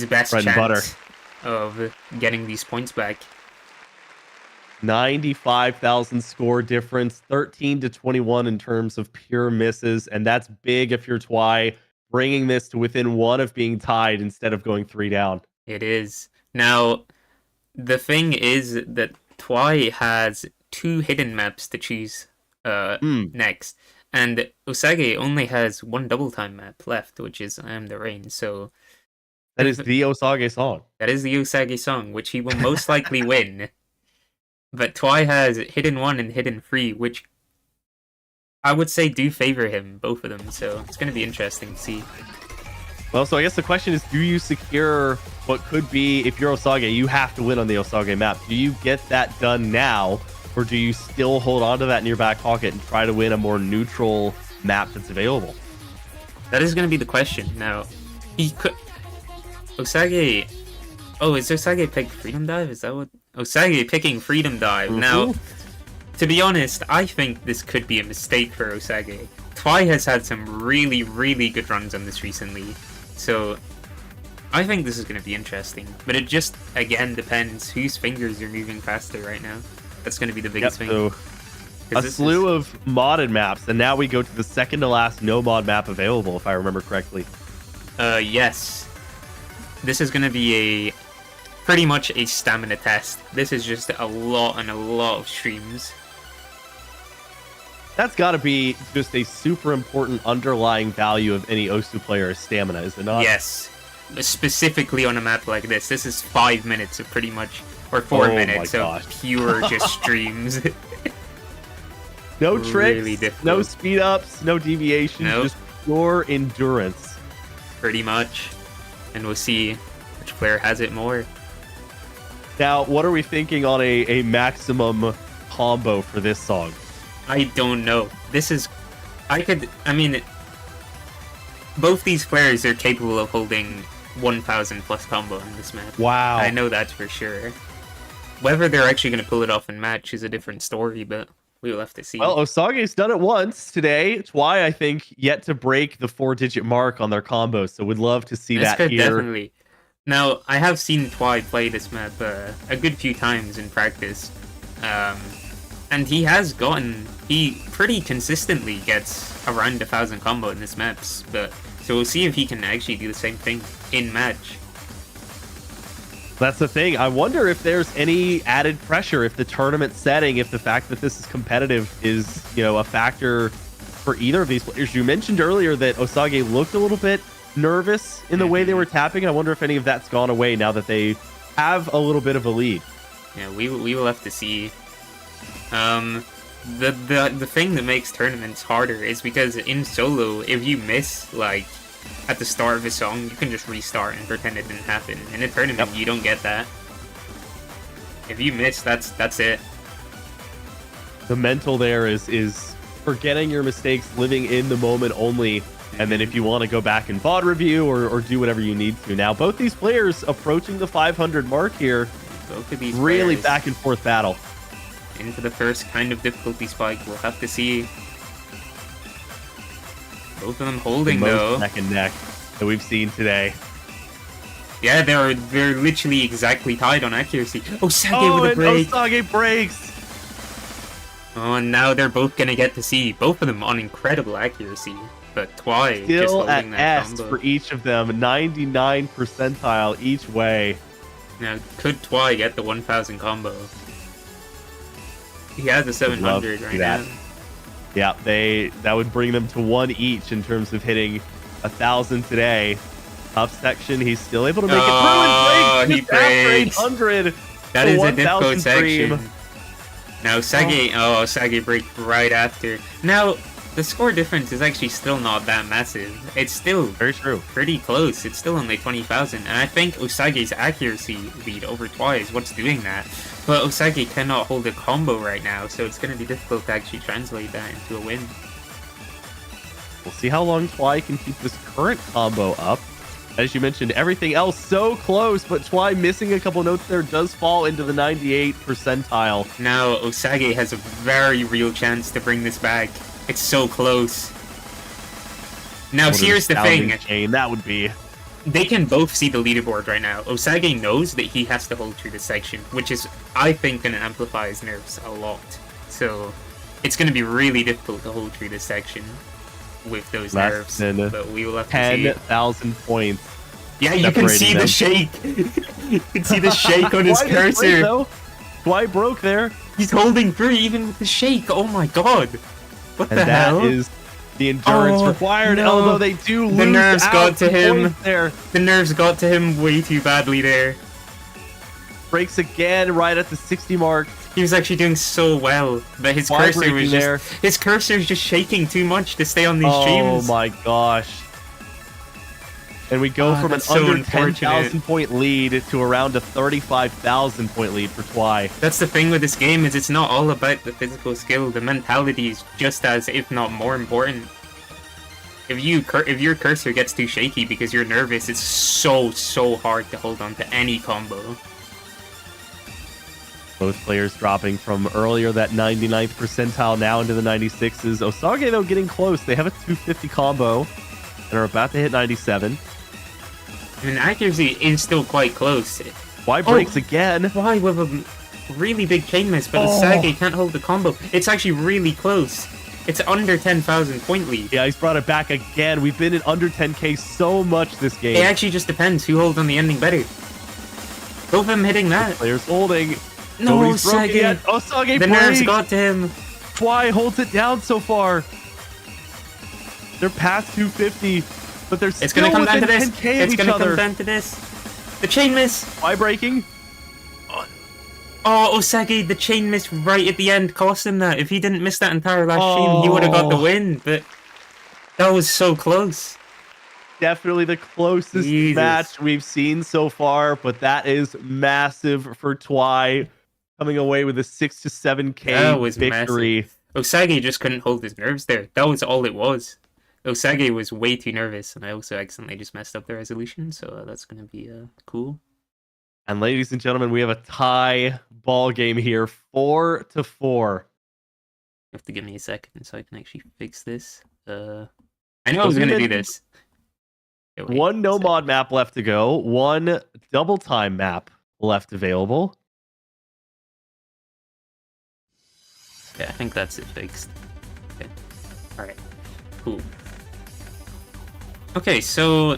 best chance of getting these points back. 95,000 score difference, 13 to 21 in terms of pure misses, and that's big if you're Twi, bringing this to within one of being tied instead of going 3 down. It is. Now, the thing is that Twi has 2 hidden maps to choose next, and Osage only has 1 double time map left, which is I Am the Rain, so... That is the Osage song. That is the Osage song, which he will most likely win. But Twi has Hidden 1 and Hidden 3, which I would say do favor him, both of them. So it's going to be interesting to see. Well, so I guess the question is, do you secure what could be, if you're Osage, you have to win on the Osage map. Do you get that done now, or do you still hold on to that in your back pocket and try to win a more neutral map that's available? That is going to be the question. Now, he could... Osage... Oh, is Osage pick Freedom Dive? Is that what... Osage picking Freedom Dive. Now, to be honest, I think this could be a mistake for Osage. Twi has had some really, really good runs on this recently. So, I think this is going to be interesting. But it just, again, depends whose fingers are moving faster right now. That's going to be the biggest thing. So a slew of modded maps, and now we go to the second to last no mod map available, if I remember correctly. Yes. This is going to be pretty much a stamina test. This is just a lot and a lot of streams. That's got to be just a super important underlying value of any Osu player is stamina, is it not? Yes. Specifically on a map like this. This is 5 minutes of pretty much, or 4 minutes of pure just streams. No tricks, no speed ups, no deviations, just pure endurance. Pretty much. And we'll see which player has it more. Now, what are we thinking on a maximum combo for this song? I don't know. This is... I mean, both these players are capable of holding 1,000 plus combo in this map. Wow. I know that for sure. Whether they're actually going to pull it off in match is a different story, but we will have to see. Well, Osage's done it once today. Twi, I think, yet to break the 4-digit mark on their combos, so we'd love to see that here. Definitely. Now, I have seen Twi play this map a good few times in practice, and he pretty consistently gets around 1,000 combo in this maps, so we'll see if he can actually do the same thing in match. That's the thing. I wonder if there's any added pressure, if the tournament setting, if the fact that this is competitive is, a factor for either of these players. You mentioned earlier that Osage looked a little bit nervous in the way they were tapping. I wonder if any of that's gone away now that they have a little bit of a lead. Yeah, we will have to see. The thing that makes tournaments harder is because in solo, if you miss at the start of a song, you can just restart and pretend it didn't happen. In a tournament, you don't get that. If you miss, that's it. The mental there is forgetting your mistakes, living in the moment only. And then if you want to go back and VOD review or do whatever you need to. Now, both these players approaching the 500 mark here. Both of these really players back and forth battle. into the first kind of difficulty spike. We'll have to see. Both of them holding, The most though. neck and neck that we've seen today. Yeah, they're literally exactly tied on accuracy. Osage with a break. Osage breaks. Oh, and now they're both gonna get to see both of them on incredible accuracy. But Twi just Still at holding that S combo. for each of them. 99 percentile each way. Now, could Twi get the 1000 combo? He has the Would love 700 to right see that. now. Yeah, that would bring them to 1 each in terms of hitting 1,000 today. Tough section, he's still able to make it through and breaks he just after breaks. 800. That the is a 1000 difficult dream. section. Now Sage break right after. Now the score difference is actually still not that massive. It's still Very true. pretty close. It's still only 20,000, and I think Osage's accuracy lead over Twi is what's doing that. But Osage cannot hold a combo right now, so it's going to be difficult to actually translate that into a win. We'll see how long Twi can keep this current combo up. As you mentioned, everything else so close, but Twi missing a couple notes there does fall into the 98 percentile. Now Osage has a very real chance to bring this back. It's so close. Now What an here's the astounding thing. Game that would be. They can both see the leaderboard right now. Osage knows that he has to hold through this section, which is, I think, going to amplify his nerves a lot. So it's going to be really difficult to hold through this section with those Less nerves. than But we will have to see. 10,000 points. Yeah, you can see separating the shake. You can see the shake on his Twi did break, cursor. though. Twi broke there. He's holding through even with the shake. Oh my god. What And the that hell? is the endurance Oh, required, no. although they do lose The nerves out got to him. points there. The nerves got to him way too badly there. Breaks again right at the 60 mark. He was actually doing so well, but his Why cursor was breaking just there? his cursor is just shaking too much to stay on these Oh streams. my gosh. And we go from an that's so under unfortunate. 10,000 point lead to around a 35,000 point lead for Twi. That's the thing with this game, is it's not all about the physical skill. The mentality is just as, if not more important. If your cursor gets too shaky because you're nervous, it's so hard to hold on to any combo. Both players dropping from earlier that 99th percentile now into the 96s. Osage, though, getting close. They have a 250 combo and are about to hit 97. I mean, accuracy is still quite close. Twi breaks again. Why with a really big chain miss, but Osage can't hold the combo. It's actually really close. It's under 10,000 point lead. Yeah, he's brought it back again. We've been in under 10k so much this game. It actually just depends who holds on the ending better. Both of them hitting that. Players holding. No, Nobody's broken Osage. yet. Osage The nerves breaks. got to him. Twi holds it down so far. They're past 250, but they're It's still gonna come down to within this. 10k of It's each gonna other. come down to this. The chain miss. Twi breaking. Oh, Osage, the chain miss right at the end cost him that. If he didn't miss that entire last chain, he would have got the win. But that was so close. Definitely the closest Jesus. match we've seen so far, but that is massive for Twi, coming away with a 6 to 7k That was victory. massive. Osage just couldn't hold his nerves there. That was all it was. Osage was way too nervous, and I also accidentally just messed up the resolution, so that's gonna be cool. And ladies and gentlemen, we have a tie ball game here, 4-4. You have to give me a second so I can actually fix this. I know I was gonna do this. Yeah, wait, One no so- mod map left to go, one double time map left available. Yeah, I think that's it fixed. Okay. Alright. Cool. Okay, so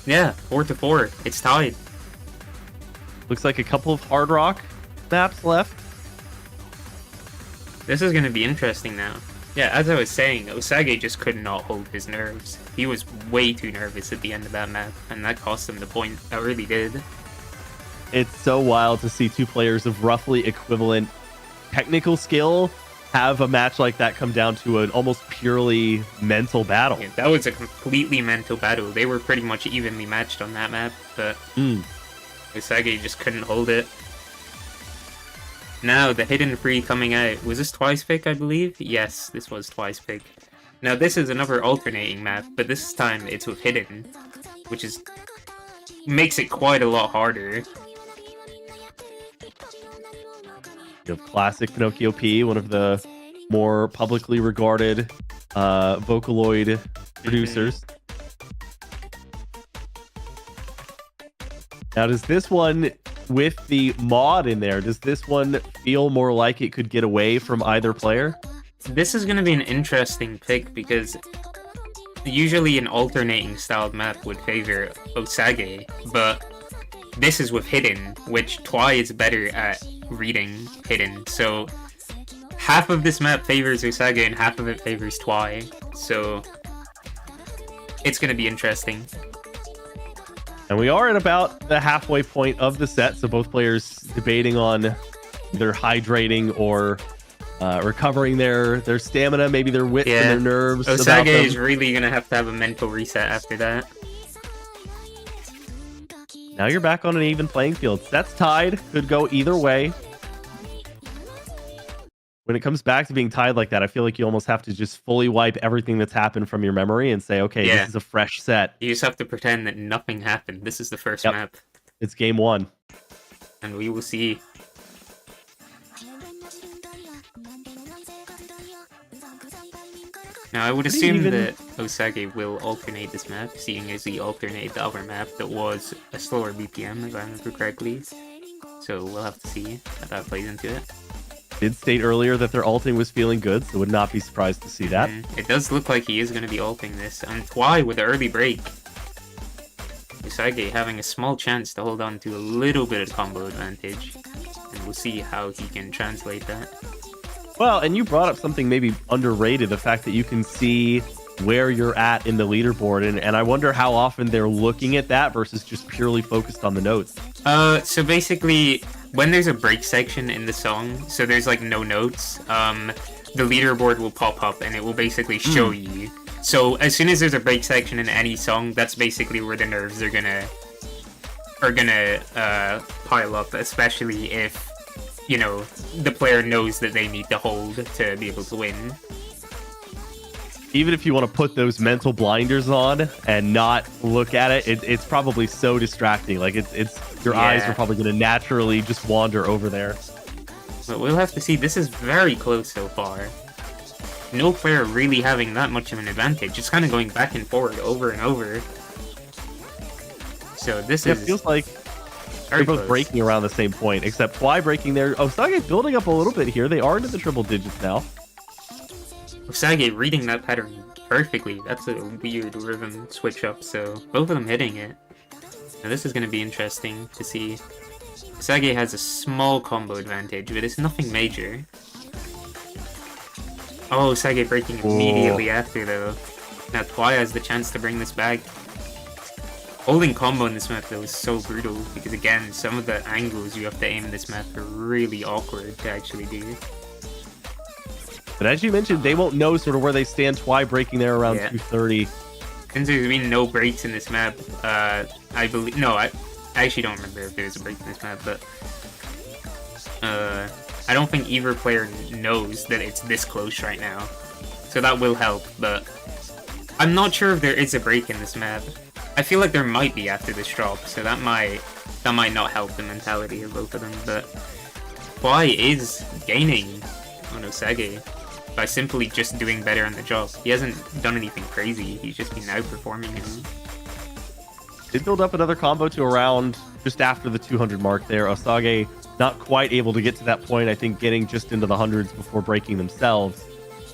yeah, 4-4. It's tied. Looks like a couple of hard rock maps left. This is gonna be interesting now. Yeah, as I was saying, Osage just could not hold his nerves. He was way too nervous at the end of that map, and that cost him the point. That really did. It's so wild to see two players of roughly equivalent technical skill have a match like that come down to an almost purely mental battle. Yeah, that was a completely mental battle. They were pretty much evenly matched on that map, but Osage just couldn't hold it. Now, the hidden free coming out. Was this Twi's pick, I believe? Yes, this was Twi's pick. Now, this is another alternating map, but this time it's with hidden, which makes it quite a lot harder. You have classic Pinocchio P, one of the more publicly regarded Vocaloid producers. Now, does this one, with the mod in there, does this one feel more like it could get away from either player? This is going to be an interesting pick because usually an alternating styled map would favor Osage, but this is with hidden, which Twi is better at reading hidden. So half of this map favors Osage and half of it favors Twi. So it's going to be interesting. And we are at about the halfway point of the set, so both players debating on either hydrating or recovering their stamina, maybe their wits and their nerves. Osage is really going to have a mental reset after that. Now you're back on an even playing field. That's tied. Could go either way. When it comes back to being tied like that, I feel like you almost have to just fully wipe everything that's happened from your memory and say, okay, this is a fresh set. You just have to pretend that nothing happened. This is the first map. It's game one. And we will see. Now, I would assume that Osage will alternate this map, seeing as he alternated the other map that was a slower BPM, if I remember correctly. So we'll have to see how that plays into it. Did state earlier that their alting was feeling good, so would not be surprised to see that. It does look like he is going to be alting this. And Twi with the early break. Osage having a small chance to hold on to a little bit of combo advantage. And we'll see how he can translate that. Well, and you brought up something maybe underrated, the fact that you can see where you're at in the leaderboard, and I wonder how often they're looking at that versus just purely focused on the notes. So basically, when there's a break section in the song, so there's like no notes, the leaderboard will pop up and it will basically show you. So as soon as there's a break section in any song, that's basically where the nerves are gonna pile up, especially if, you know, the player knows that they need to hold to be able to win. Even if you want to put those mental blinders on and not look at it, it's probably so distracting. Like it's your eyes are probably going to naturally just wander over there. But we'll have to see. This is very close so far. No player really having that much of an advantage. It's kind of going back and forward over and over. So this is... It feels like they're both breaking around the same point, except Twi breaking there. Osage's building up a little bit here. They are into the triple digits now. Osage reading that pattern perfectly. That's a weird rhythm switch up, so both of them hitting it. Now this is going to be interesting to see. Osage has a small combo advantage, but it's nothing major. Oh, Osage breaking immediately after, though. Now Twi has the chance to bring this back. Holding combo in this map, though, is so brutal, because again, some of the angles you have to aim in this map are really awkward to actually do. But as you mentioned, they won't know sort of where they stand. Twi breaking there around 230. Since there's been no breaks in this map, I believe... No, I actually don't remember if there's a break in this map, but... I don't think either player knows that it's this close right now. So that will help, but... I'm not sure if there is a break in this map. I feel like there might be after this drop, so that might not help the mentality of both of them, but... Twi is gaining on Osage by simply just doing better on the job. He hasn't done anything crazy, he's just been outperforming him. Did build up another combo to around just after the 200 mark there. Osage not quite able to get to that point, I think getting just into the hundreds before breaking themselves.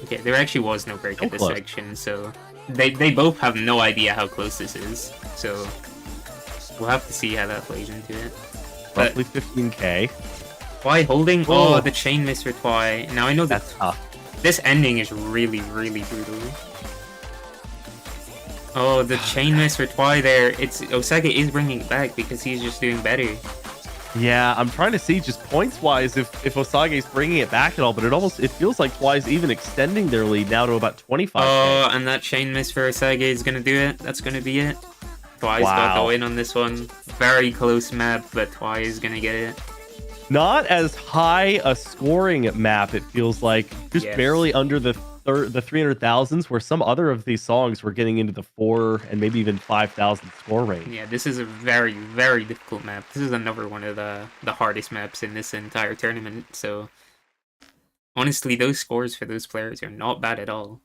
Okay, there actually was no break at this section, so they both have no idea how close this is, so we'll have to see how that plays into it. Roughly 15k. Twi holding? Oh, the chain miss for Twi. Now I know that's tough. This ending is really, really brutal. Oh, the chain miss for Twi there. Osage is bringing it back because he's just doing better. Yeah, I'm trying to see just points-wise if Osage's bringing it back at all, but it feels like Twi's even extending their lead now to about 25. Oh, and that chain miss for Osage is going to do it. That's going to be it. Twi's got the win on this one. Very close map, but Twi is going to get it. not as high a scoring map, it feels like. Just barely under the 300,000s, where some other of these songs were getting into the 4 and maybe even 5,000 score range. Yeah, this is a very, very difficult map. This is another one of the hardest maps in this entire tournament, so honestly, those scores for those players are not bad at all.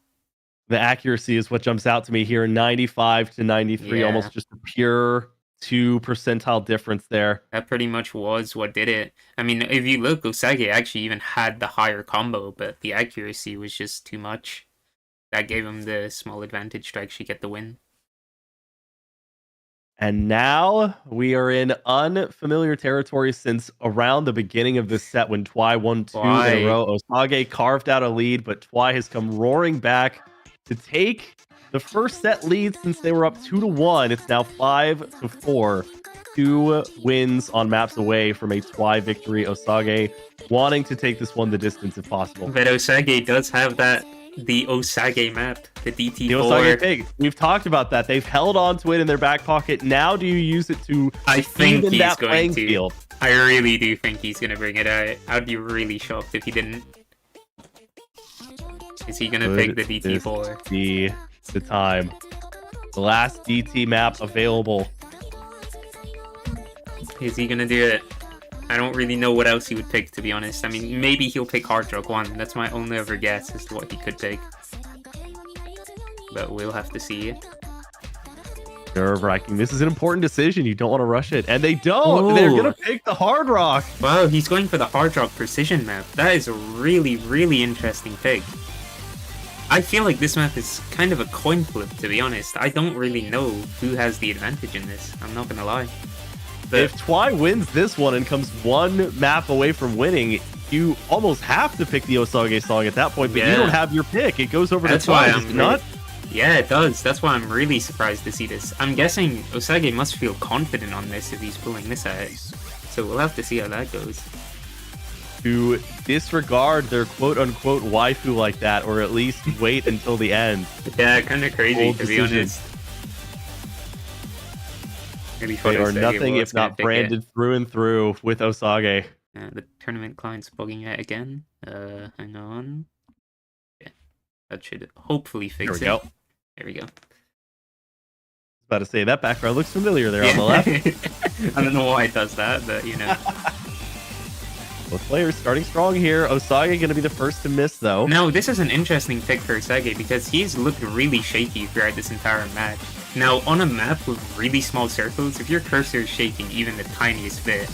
The accuracy is what jumps out to me here. 95 to 93, almost just a pure 2 percentile difference there. That pretty much was what did it. I mean, if you look, Osage actually even had the higher combo, but the accuracy was just too much. That gave him the small advantage to actually get the win. And now we are in unfamiliar territory since around the beginning of this set when Twi won 2 in a row. Osage carved out a lead, but Twi has come roaring back to take the first set lead since they were up 2-1. It's now 5-4. 2 wins on maps away from a Twi victory. Osage wanting to take this one the distance if possible. But Osage does have the Osage map, the DT4. The Osage pig. We've talked about that. They've held on to it in their back pocket. Now do you use it to even that playing field? I really do think he's going to bring it out. I'd be really shocked if he didn't. Is he going to pick the DT4? Be the time. The last DT map available. Is he going to do it? I don't really know what else he would pick, to be honest. I mean, maybe he'll pick Hard Rock 1. That's my only other guess as to what he could pick. But we'll have to see. Nerve-wracking. This is an important decision. You don't want to rush it. And they don't. They're going to pick the Hard Rock. Wow, he's going for the Hard Rock Precision map. That is a really, really interesting pick. I feel like this map is kind of a coin flip, to be honest. I don't really know who has the advantage in this. I'm not going to lie. But if Twi wins this one and comes 1 map away from winning, you almost have to pick the Osage song at that point, but you don't have your pick. It goes over to Twi. Yeah, it does. That's why I'm really surprised to see this. I'm guessing Osage must feel confident on this if he's pulling this out. So we'll have to see how that goes. To disregard their quote-unquote waifu like that, or at least wait until the end. Yeah, kind of crazy, to be honest. They are nothing if not branded through and through with Osage. The tournament client's bugging out again. Hang on. Yeah, that should hopefully fix it. There we go. There we go. About to say, that background looks familiar there on the left. I don't know why it does that, but you know. Both players starting strong here. Osage going to be the first to miss, though. No, this is an interesting pick for Osage because he's looked really shaky throughout this entire match. Now, on a map with really small circles, if your cursor is shaking even the tiniest bit,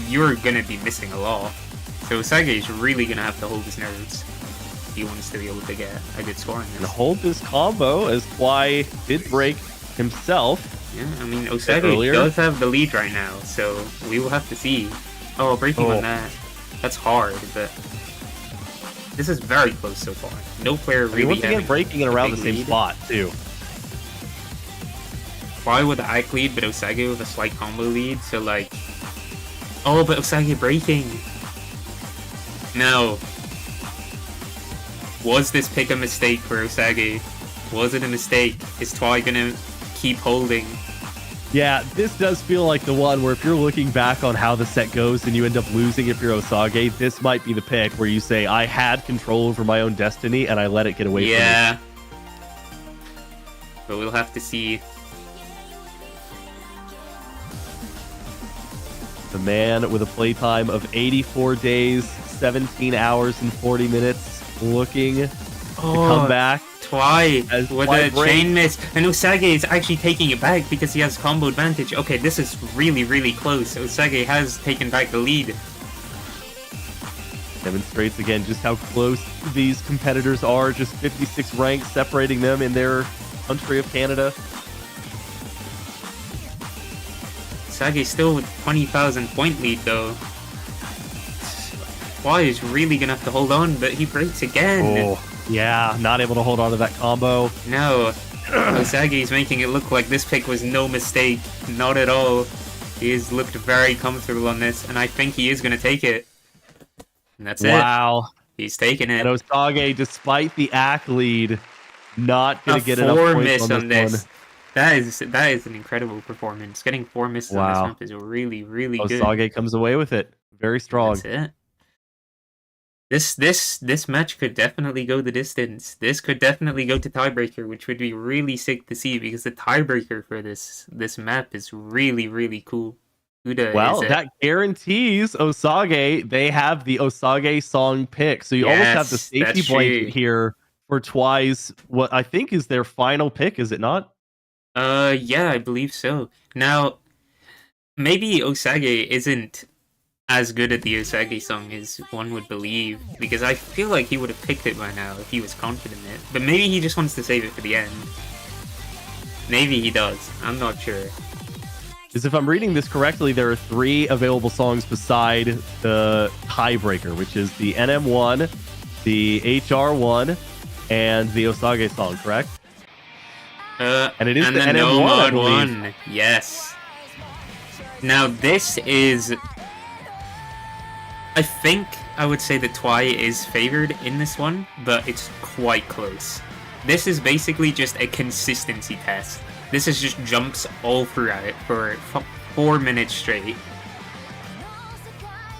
you're going to be missing a lot. So Osage is really going to have to hold his nerves if he wants to be able to get a good score on this. And hold this combo as Twi did break himself. Yeah, I mean, Osage does have the lead right now, so we will have to see. Oh, breaking on that. That's hard, but this is very close so far. No player really once again breaking it around the same spot, too. Twi with the Ike lead, but Osage with a slight combo lead, so like... Oh, but Osage breaking! No. Was this pick a mistake for Osage? Was it a mistake? Is Twi gonna keep holding? Yeah, this does feel like the one where if you're looking back on how the set goes and you end up losing if you're Osage, this might be the pick where you say, I had control over my own destiny and I let it get away from me. Yeah. But we'll have to see. The man with a playtime of 84 days, 17 hours and 40 minutes, looking to come back. Twi with a chain miss, and Osage is actually taking it back because he has combo advantage. Okay, this is really, really close. Osage has taken back the lead. Demonstrates again just how close these competitors are. Just 56 ranks separating them in their country of Canada. Osage still with 20,000 point lead though. Twi is really gonna have to hold on, but he breaks again. Oh. Yeah, not able to hold on to that combo. No, Osage is making it look like this pick was no mistake. Not at all. He has looked very comfortable on this, and I think he is going to take it. And that's it. Wow. He's taking it. And Osage, despite the ACK lead, not going to get enough points on this one. That is an incredible performance. Getting 4 misses on this map is really, really good. Osage comes away with it. Very strong. That's it. This match could definitely go the distance. This could definitely go to tiebreaker, which would be really sick to see because the tiebreaker for this map is really, really cool. Well, that guarantees Osage. They have the Osage song pick, so you almost have the safety blanket here for Twi's. What I think is their final pick, is it not? Yeah, I believe so. Now, maybe Osage isn't as good at the Osage song as one would believe, because I feel like he would have picked it by now if he was confident in it. But maybe he just wants to save it for the end. Maybe he does. I'm not sure. Because if I'm reading this correctly, there are 3 available songs beside the tiebreaker, which is the NM1, the HR1, and the Osage song, correct? And it is the NM1 one. Yes. Now this is... I think I would say that Twi is favored in this one, but it's quite close. This is basically just a consistency test. This is just jumps all throughout for 4 minutes straight.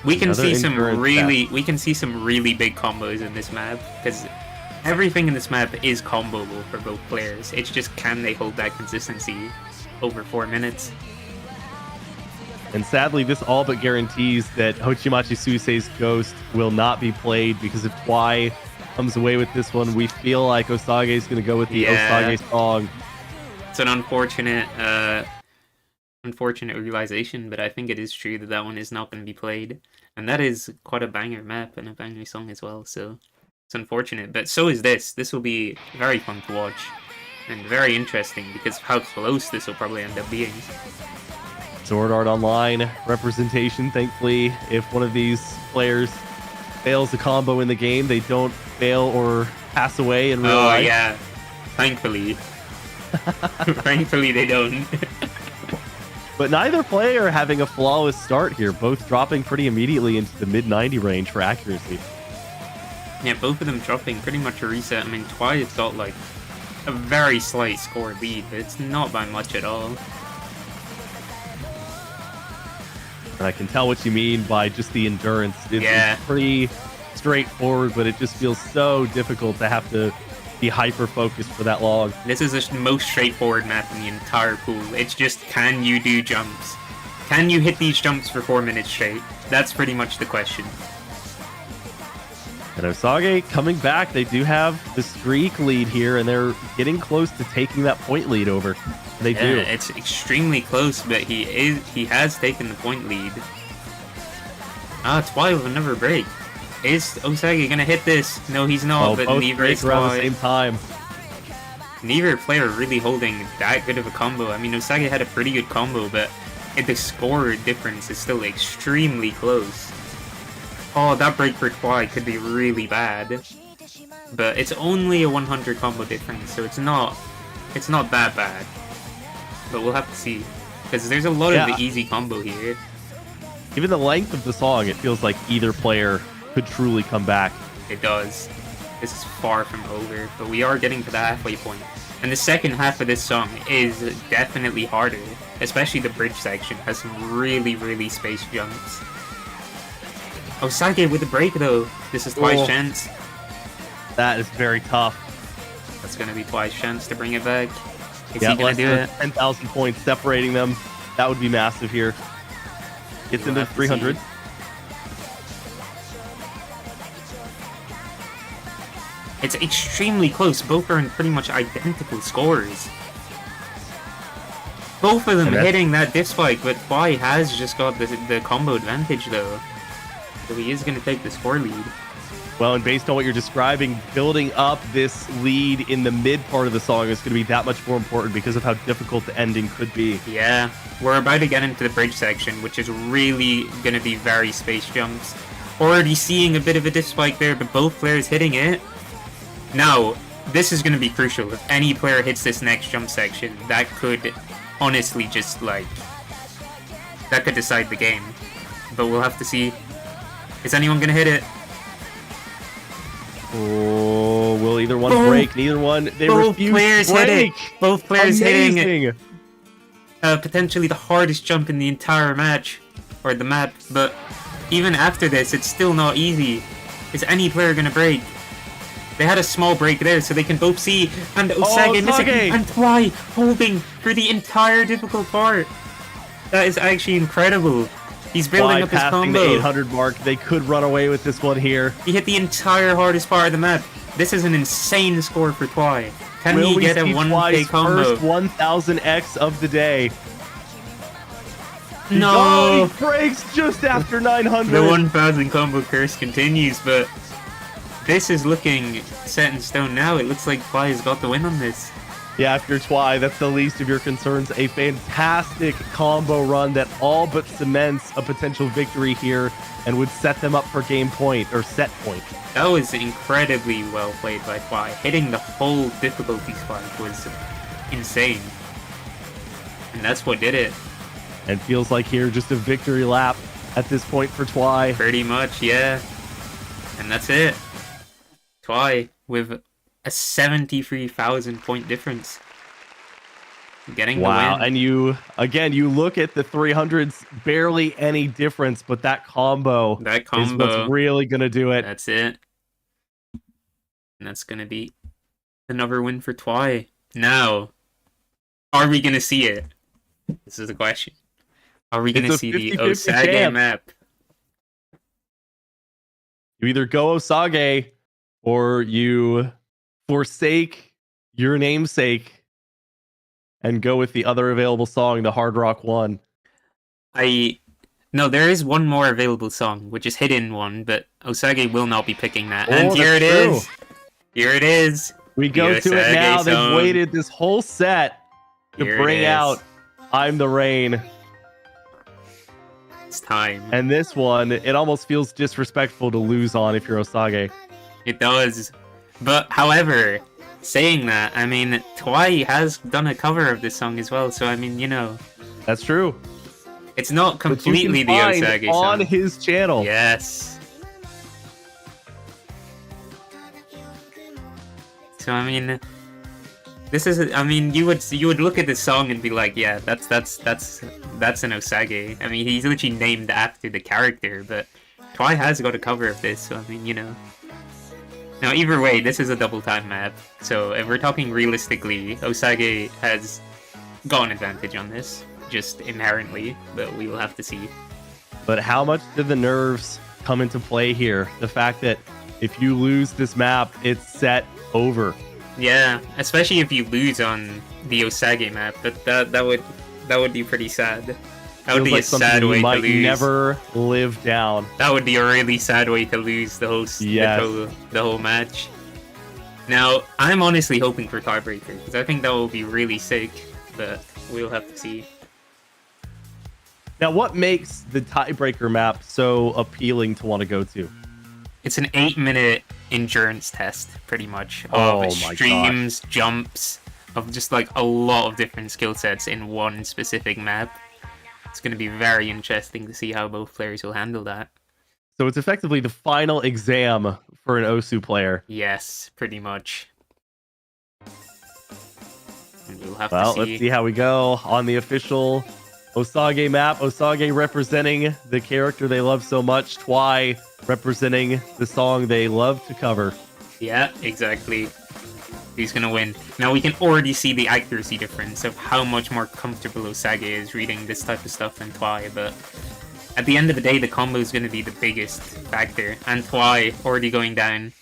We can see some really big combos in this map because everything in this map is comboable for both players. It's just, can they hold that consistency over 4 minutes? And sadly, this all but guarantees that Hochimachi Suisei's Ghost will not be played, because if Twi comes away with this one, we feel like Osage is going to go with the Osage song. It's an unfortunate realization, but I think it is true that that one is not going to be played. And that is quite a banger map and a banger song as well, so it's unfortunate. But so is this. This will be very fun to watch and very interesting because of how close this will probably end up being. Sword Art Online representation, thankfully. If one of these players fails the combo in the game, they don't fail or pass away in real life. Oh yeah, thankfully. Thankfully they don't. But neither player having a flawless start here, both dropping pretty immediately into the mid-90 range for accuracy. Yeah, both of them dropping pretty much a reset. I mean, Twi has got like a very slight score lead, but it's not by much at all. And I can tell what you mean by just the endurance. It's pretty straightforward, but it just feels so difficult to have to be hyper-focused for that long. This is the most straightforward map in the entire pool. It's just, can you do jumps? Can you hit these jumps for 4 minutes straight? That's pretty much the question. And Osage coming back. They do have the streak lead here, and they're getting close to taking that point lead over. They do. It's extremely close, but he has taken the point lead. Twi with another break. Is Osage gonna hit this? No, he's not. But neither is around the same time. Neither player really holding that good of a combo. I mean, Osage had a pretty good combo, but the score difference is still extremely close. Oh, that break for Twi could be really bad. But it's only a 100 combo difference, so it's not that bad. But we'll have to see, because there's a lot of easy combo here. Given the length of the song, it feels like either player could truly come back. It does. This is far from over, but we are getting to the halfway point. And the second half of this song is definitely harder, especially the bridge section has some really, really spaced jumps. Osage with the break though. This is Twi's chance. That is very tough. That's going to be Twi's chance to bring it back. Is he going to do it? 10,000 points separating them. That would be massive here. Gets into 300. It's extremely close. Both are in pretty much identical scores. Both of them hitting that diff spike, but Twi has just got the combo advantage though. So he is going to take the score lead. Well, and based on what you're describing, building up this lead in the mid part of the song is going to be that much more important because of how difficult the ending could be. Yeah, we're about to get into the bridge section, which is really going to be very spaced jumps. Already seeing a bit of a diff spike there, but both players hitting it. Now, this is going to be crucial. If any player hits this next jump section, that could honestly just, like, that could decide the game. But we'll have to see. Is anyone going to hit it? Oh, will either one break? Neither one. They refuse to break. Hit it. Both players hitting potentially the hardest jump in the entire match, or the map, but even after this, it's still not easy. Is any player gonna break? They had a small break there, so they can both see. And Osage missing, and Twi holding for the entire difficult part. That is actually incredible. He's building up his combo. The 800 mark. They could run away with this one here. He hit the entire hardest part of the map. This is an insane score for Twi. Can he get a 1K combo? First 1000x of the day. No! He breaks just after 900. The 1000 combo curse continues, but this is looking set in stone now. It looks like Twi has got the win on this. Yeah, if you're Twi, that's the least of your concerns. A fantastic combo run that all but cements a potential victory here and would set them up for game point, or set point. That was incredibly well played by Twi. Hitting the whole difficulty spike was insane. And that's what did it. And feels like here just a victory lap at this point for Twi. Pretty much, yeah. And that's it. Twi with a 73,000 point difference. Getting the win. Wow, and you look at the 300s, barely any difference, but that combo is what's really going to do it. That's it. And that's going to be another win for Twi. Now, are we going to see it? This is the question. Are we going to see the Osage map? You either go Osage or you forsake your namesake and go with the other available song, the Hard Rock one. No, there is one more available song, which is hidden one, but Osage will not be picking that. And here it is. Here it is. We go to it now. They've waited this whole set to bring out I'm the Rain. It's time. And this one, it almost feels disrespectful to lose on if you're Osage. It does. But, however, saying that, I mean, Twi has done a cover of this song as well, so I mean, you know. That's true. It's not completely the Osage song. On his channel. Yes. So, I mean, this is, I mean, you would look at this song and be like, yeah, that's an Osage. I mean, he's literally named after the character, but Twi has got a cover of this, so I mean, you know. Now, either way, this is a double time map, so if we're talking realistically, Osage has got an advantage on this, just inherently, but we will have to see. But how much did the nerves come into play here? The fact that if you lose this map, it's set over. Yeah, especially if you lose on the Osage map, but that would be pretty sad. That would be a sad way to lose. You might never live down. That would be a really sad way to lose the whole match. Now, I'm honestly hoping for tiebreaker, because I think that will be really sick, but we'll have to see. Now, what makes the tiebreaker map so appealing to want to go to? It's an 8-minute endurance test, pretty much, of extremes, jumps, of just like a lot of different skill sets in one specific map. It's going to be very interesting to see how both players will handle that. So it's effectively the final exam for an Osu player. Yes, pretty much. And we'll have to see. Let's see how we go on the official Osage map. Osage representing the character they love so much. Twi representing the song they love to cover. Yeah, exactly. He's gonna win. Now we can already see the accuracy difference of how much more comfortable Osage is reading this type of stuff than Twi, but at the end of the day, the combo is gonna be the biggest factor, and Twi already going down.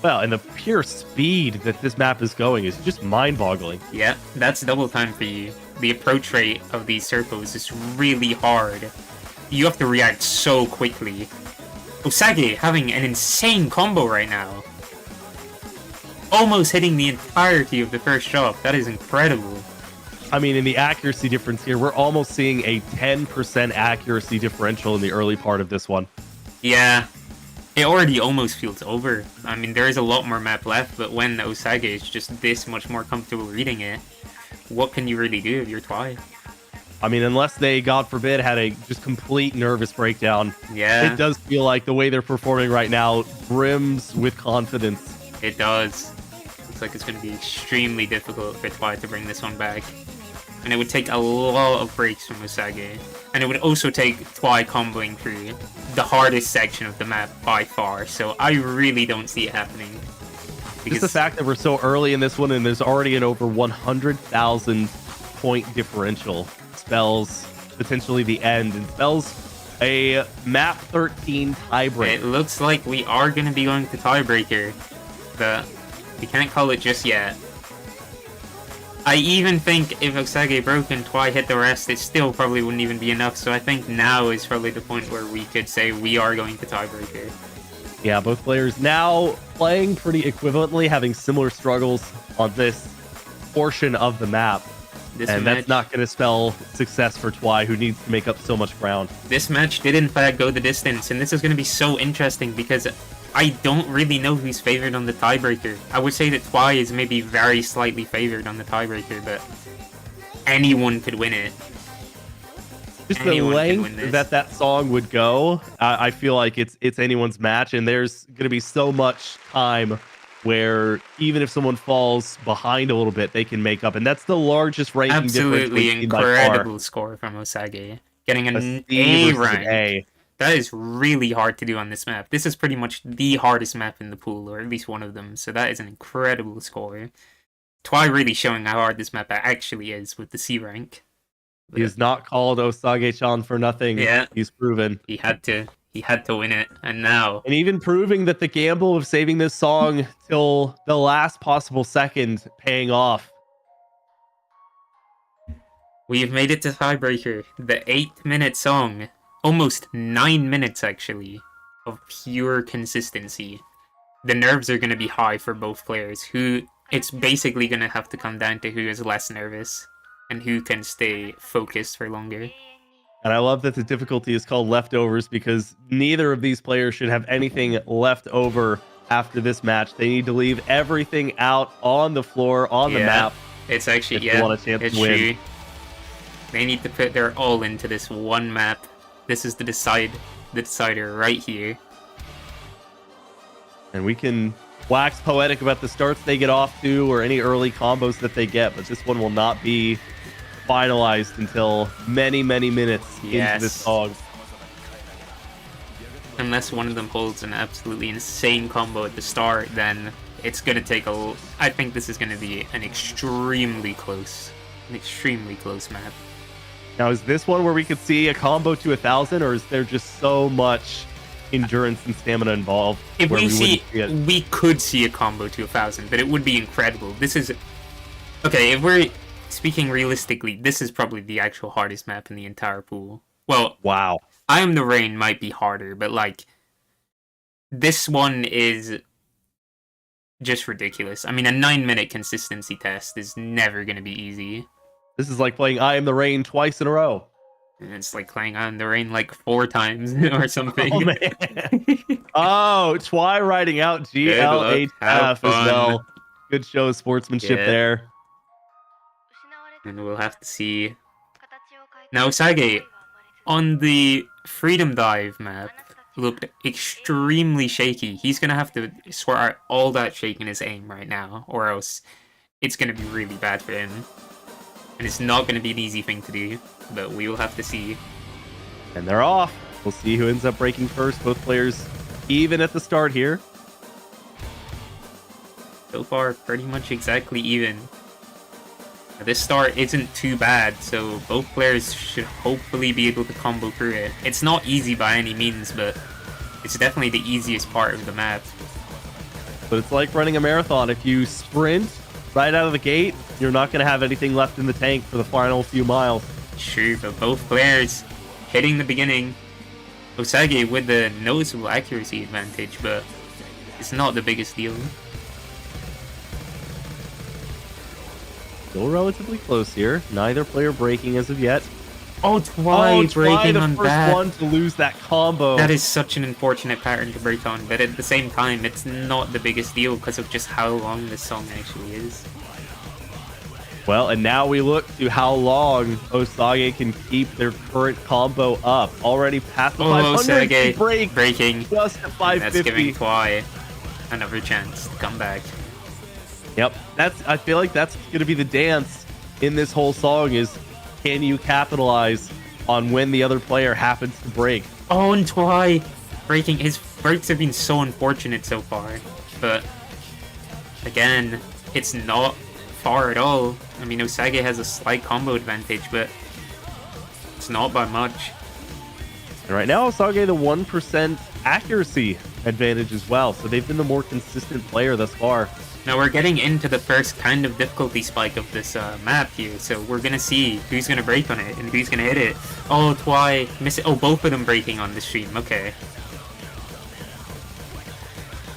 Well, and the pure speed that this map is going is just mind-boggling. Yeah, that's double time for you. The approach rate of these circles is really hard. You have to react so quickly. Osage having an insane combo right now. Almost hitting the entirety of the first shot. That is incredible. I mean, in the accuracy difference here, we're almost seeing a 10% accuracy differential in the early part of this one. Yeah. It already almost feels over. I mean, there is a lot more map left, but when Osage is just this much more comfortable reading it, what can you really do if you're Twi? I mean, unless they, God forbid, had a just complete nervous breakdown. Yeah. It does feel like the way they're performing right now brims with confidence. It does. Looks like it's going to be extremely difficult for Twi to bring this one back. and it would take a lot of breaks from Osage. And it would also take Twi comboing through the hardest section of the map by far, so I really don't see it happening. Just the fact that we're so early in this one and there's already an over 100,000 point differential spells potentially the end and spells a map 13 tiebreaker. It looks like we are going to be going to tiebreaker, but we can't call it just yet. I even think if Osage broke and Twi hit the rest, it still probably wouldn't even be enough, so I think now is probably the point where we could say we are going to tiebreaker. Yeah, both players now playing pretty equivalently, having similar struggles on this portion of the map. That's not going to spell success for Twi, who needs to make up so much ground. This match did in fact go the distance, and this is going to be so interesting because I don't really know who's favored on the tiebreaker. I would say that Twi is maybe very slightly favored on the tiebreaker, but anyone could win it. Just the length that song would go, I feel like it's anyone's match, and there's going to be so much time where even if someone falls behind a little bit, they can make up, and that's the largest ranking difference. Absolutely incredible score from Osage, getting an A rank. That is really hard to do on this map. This is pretty much the hardest map in the pool, or at least one of them, so that is an incredible score. Twi really showing how hard this map actually is with the C rank. He is not called Osage-chan for nothing. Yeah. He's proven. He had to win it, and now... And even proving that the gamble of saving this song till the last possible second paying off. We've made it to tiebreaker. The 8-minute song. Almost 9 minutes, actually, of pure consistency. The nerves are going to be high for both players. It's basically going to have to come down to who is less nervous and who can stay focused for longer. And I love that the difficulty is called leftovers because neither of these players should have anything left over after this match. They need to leave everything out on the floor, on the map. It's actually, if they want a chance to win. True. They need to put their all into this one map. This is the decider right here. And we can wax poetic about the starts they get off to or any early combos that they get, but this one will not be finalized until many minutes into this song. Unless one of them holds an absolutely insane combo at the start, then it's going to take I think this is going to be an extremely close map. Now, is this one where we could see a combo to 1,000, or is there just so much endurance and stamina involved? If we could see a combo to 1,000, but it would be incredible. This is... Okay, if we're speaking realistically, this is probably the actual hardest map in the entire pool. Well, wow. I Am the Rain might be harder, but, like, this one is just ridiculous. I mean, a 9-minute consistency test is never going to be easy. This is like playing I Am the Rain twice in a row. And it's like playing I Am the Rain like 4 times or something. Oh, man. Oh, Twi riding out GLHF as well. Good show of sportsmanship there. And we'll have to see. Now, Osage, on the Freedom Dive map, looked extremely shaky. He's going to have to sort out all that shake in his aim right now, or else it's going to be really bad for him. And it's not going to be an easy thing to do, but we will have to see. And they're off. We'll see who ends up breaking first. Both players even at the start here. So far, pretty much exactly even. This start isn't too bad, so both players should hopefully be able to combo through it. It's not easy by any means, but it's definitely the easiest part of the map. But it's like running a marathon. If you sprint right out of the gate, you're not going to have anything left in the tank for the final few miles. Sure, but both players hitting the beginning. Osage with the noticeable accuracy advantage, but it's not the biggest deal. Still relatively close here. Neither player breaking as of yet. Oh, Twi breaking on that. The first one to lose that combo. That is such an unfortunate pattern to break on, but at the same time, it's not the biggest deal because of just how long this song actually is. Well, and now we look to how long Osage can keep their current combo up. Already past the 500 breaking. Just at 550. That's giving Twi another chance to come back. Yep, I feel like that's going to be the dance in this whole song is, can you capitalize on when the other player happens to break? Oh, and Twi breaking. His breaks have been so unfortunate so far, but again, it's not far at all. I mean, Osage has a slight combo advantage, but it's not by much. And right now, Osage the 1% accuracy advantage as well, so they've been the more consistent player thus far. Now we're getting into the first kind of difficulty spike of this map here, so we're gonna see who's gonna break on it and who's gonna hit it. Oh, Twi miss it. Oh, both of them breaking on the stream. Okay.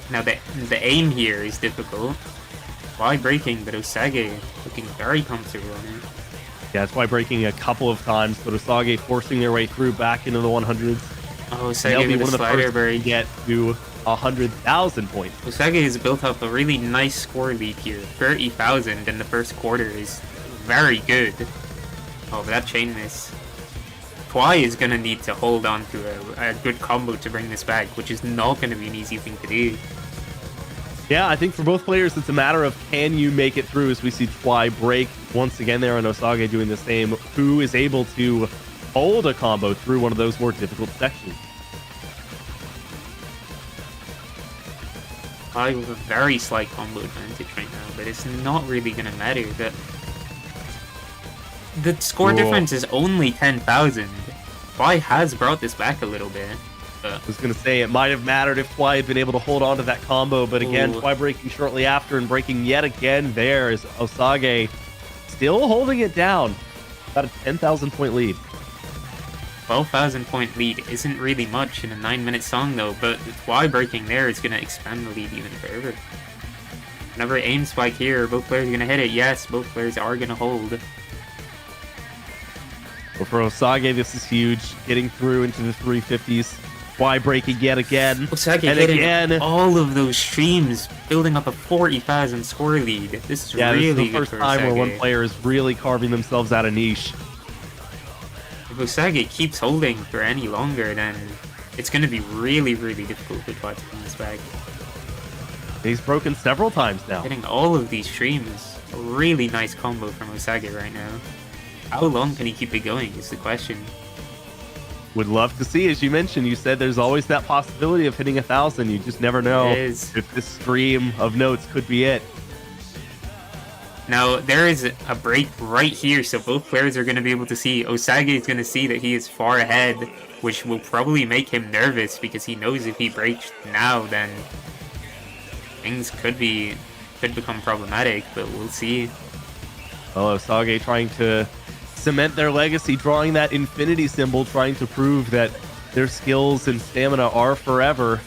Now the aim here is difficult. Twi breaking, but Osage looking very comfortable on it. Yeah, that's why breaking a couple of times, but Osage forcing their way through back into the 100s. Oh, Osage with a slider break. Get to 100,000 points. Osage has built up a really nice score lead here. 30,000 in the first quarter is very good. Oh, but that chain miss. Twi is going to need to hold on to a good combo to bring this back, which is not going to be an easy thing to do. Yeah, I think for both players, it's a matter of can you make it through, as we see Twi break once again there, and Osage doing the same. Who is able to hold a combo through one of those more difficult sections? Twi with a very slight combo advantage right now, but it's not really going to matter. The score difference is only 10,000. Twi has brought this back a little bit. I was going to say, it might have mattered if Twi had been able to hold on to that combo, but again, Twi breaking shortly after and breaking yet again there is Osage still holding it down. About a 10,000 point lead. 12,000 point lead isn't really much in a 9-minute song though, but the Twi breaking there is going to expand the lead even further. Another aim spike here, both players are going to hit it. Yes, both players are going to hold. Well, for Osage, this is huge. Getting through into the 350s. Twi breaking yet again. Osage and hitting again. all of those streams, building up a 40,000 score lead. This is really this is the good first for time Osage. where one player is really carving themselves out a niche. If Osage keeps holding for any longer, then it's going to be really, really difficult for Twi to bring this back. He's broken several times now. Hitting all of these streams. A really nice combo from Osage right now. How long can he keep it going is the question. Would love to see, as you mentioned, you said there's always that possibility of hitting 1,000. You just never know if this stream of notes could be it. Now, there is a break right here, so both players are going to be able to see. Osage is going to see that he is far ahead, which will probably make him nervous because he knows if he breaks now, then things could become problematic, but we'll see. Well, Osage trying to cement their legacy, drawing that infinity symbol, trying to prove that their skills and stamina are forever.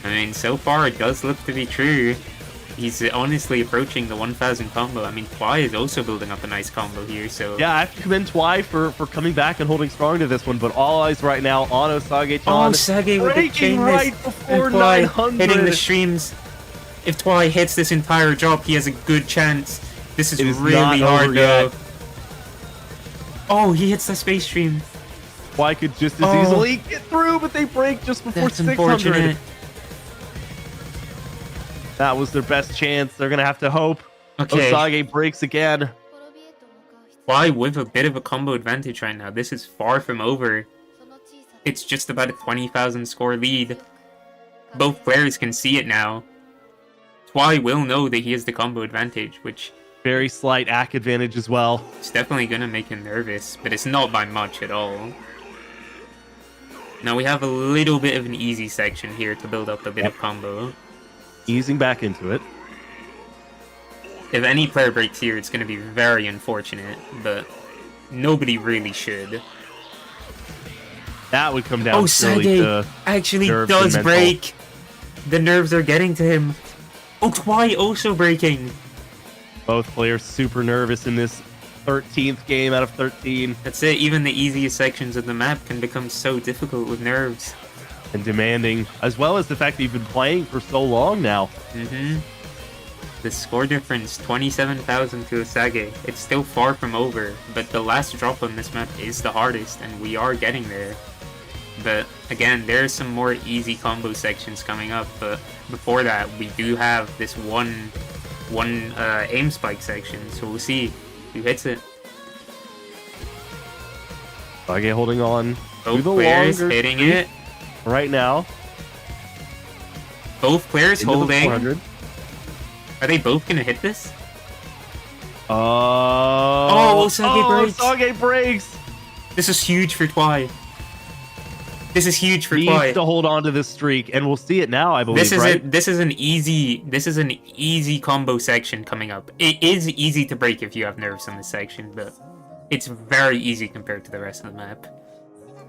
I mean, so far it does look to be true. He's honestly approaching the 1,000 combo. I mean, Twi is also building up a nice combo here, so... Yeah, I have to commend Twi for coming back and holding strong to this one, but all eyes right now on Osage-chan. Oh, Osage with the chain right before 900. Hitting the streams. If Twi hits this entire drop, he has a good chance. This is really hard, though. Oh, he hits the space stream. Twi could just as easily get through, but they break just before 600. Unfortunate. That was their best chance. They're going to have to hope Osage breaks again. Twi with a bit of a combo advantage right now. This is far from over. It's just about a 20,000 score lead. Both players can see it now. Twi will know that he has the combo advantage, which... very slight AC advantage as well. It's definitely going to make him nervous, but it's not by much at all. Now we have a little bit of an easy section here to build up a bit of combo. Easing back into it. If any player breaks here, it's going to be very unfortunate, but nobody really should. That would come down to actually does break. The nerves are getting to him. Oh, Twi also breaking. Both players super nervous in this 13th game out of 13. That's it. Even the easiest sections of the map can become so difficult with nerves. And demanding, as well as the fact that you've been playing for so long now. The score difference, 27,000 to Osage. It's still far from over, but the last drop on this map is the hardest, and we are getting there. But again, there's some more easy combo sections coming up, but before that, we do have this one aim spike section, so we'll see. Who hits it? Osage holding on Both to the players longer hitting streak it. right now. Both players Into the holding. 400. Are they both gonna hit this? Osage breaks. Osage breaks. This is huge for Twi. This is huge for Needs Twi. to hold on to this streak, and we'll see it now, I believe, This is right? this is an easy combo section coming up. It is easy to break if you have nerves on this section, but it's very easy compared to the rest of the map.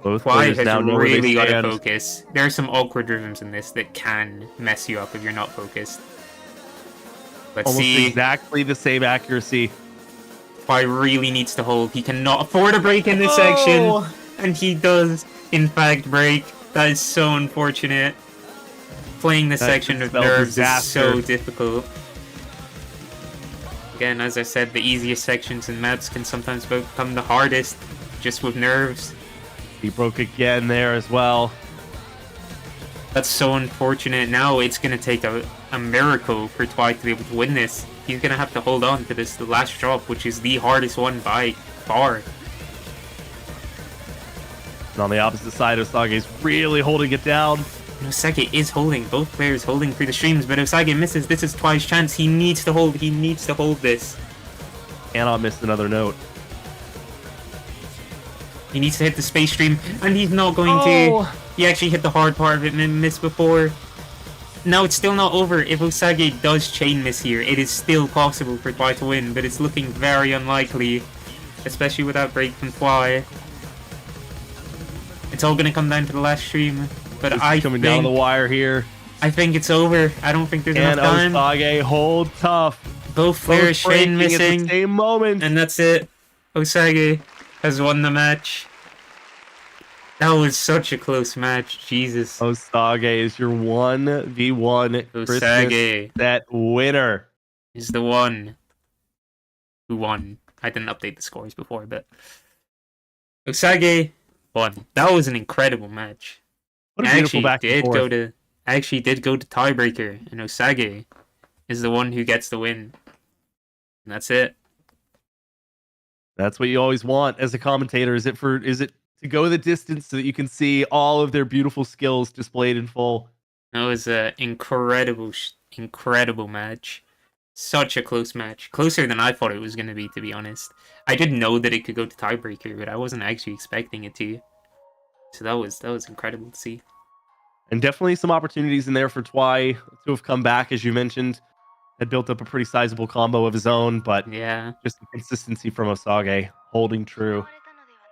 Both Twi players has now know where they really got to stand. focus. There are some awkward rhythms in this that can mess you up if you're not focused. Let's Almost see. exactly the same accuracy. Twi really needs to hold. He cannot afford a break in this section. And he does, in fact, break. That is so unfortunate. Playing this That section could with spell nerves disaster. is so difficult. Again, as I said, the easiest sections in maps can sometimes become the hardest, just with nerves. He broke again there as well. That's so unfortunate. Now it's going to take a miracle for Twi to be able to win this. He's going to have to hold on to this, the last drop, which is the hardest one by far. And on the opposite side, Osage's really holding it down. And Osage is holding, both players holding through the streams, but Osage misses. This is Twi's chance. He needs to hold. He needs to hold this. Cannot miss another note. He needs to hit the space stream, and he's not going Oh. to. He actually hit the hard part of it and missed before. Now it's still not over. If Osage does chain miss here, it is still possible for Twi to win, but it's looking very unlikely, especially with that break from Twi. It's all going to come down to the last stream, but This is coming down the wire here. I think it's over. I don't think there's And enough time. Osage hold tough. Both players Both chain breaking at missing, the same moment. and that's it. Osage has won the match. That was such a close match. Jesus. Osage is your 1v1 Christmas Osage set winner. is the one who won. I didn't update the scores before, but Osage won. That was an incredible match. What a beautiful back and forth. I actually did go to tiebreaker, and Osage is the one who gets the win. And that's it. That's what you always want as a commentator. Is it to go the distance so that you can see all of their beautiful skills displayed in full? That was an incredible match. Such a close match. Closer than I thought it was going to be honest. I did know that it could go to tiebreaker, but I wasn't actually expecting it to. So that was incredible to see. And definitely some opportunities in there for Twi to have come back, as you mentioned. Had built up a pretty sizable combo of his own, but Yeah. just the consistency from Osage holding true.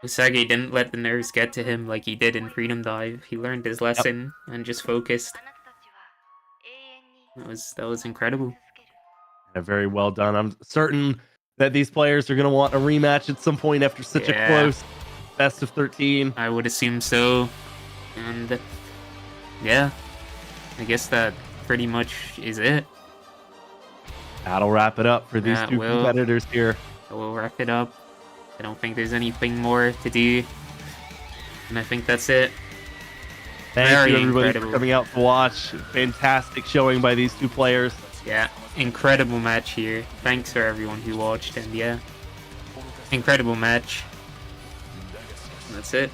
Osage didn't let the nerves get to him like he did in Freedom Dive. He learned his lesson and just focused. That was incredible. Very well done. I'm certain that these players are going to want a rematch at some point after such a close best of 13. I would assume so. And yeah, I guess that pretty much is it. That'll wrap it up for these two competitors here. We'll wrap it up. I don't think there's anything more to do. And I think that's it. Thank you, everybody, for coming out to watch. Fantastic showing by these two players. Yeah, incredible match here. Thanks for everyone who watched, and yeah, incredible match. And that's it.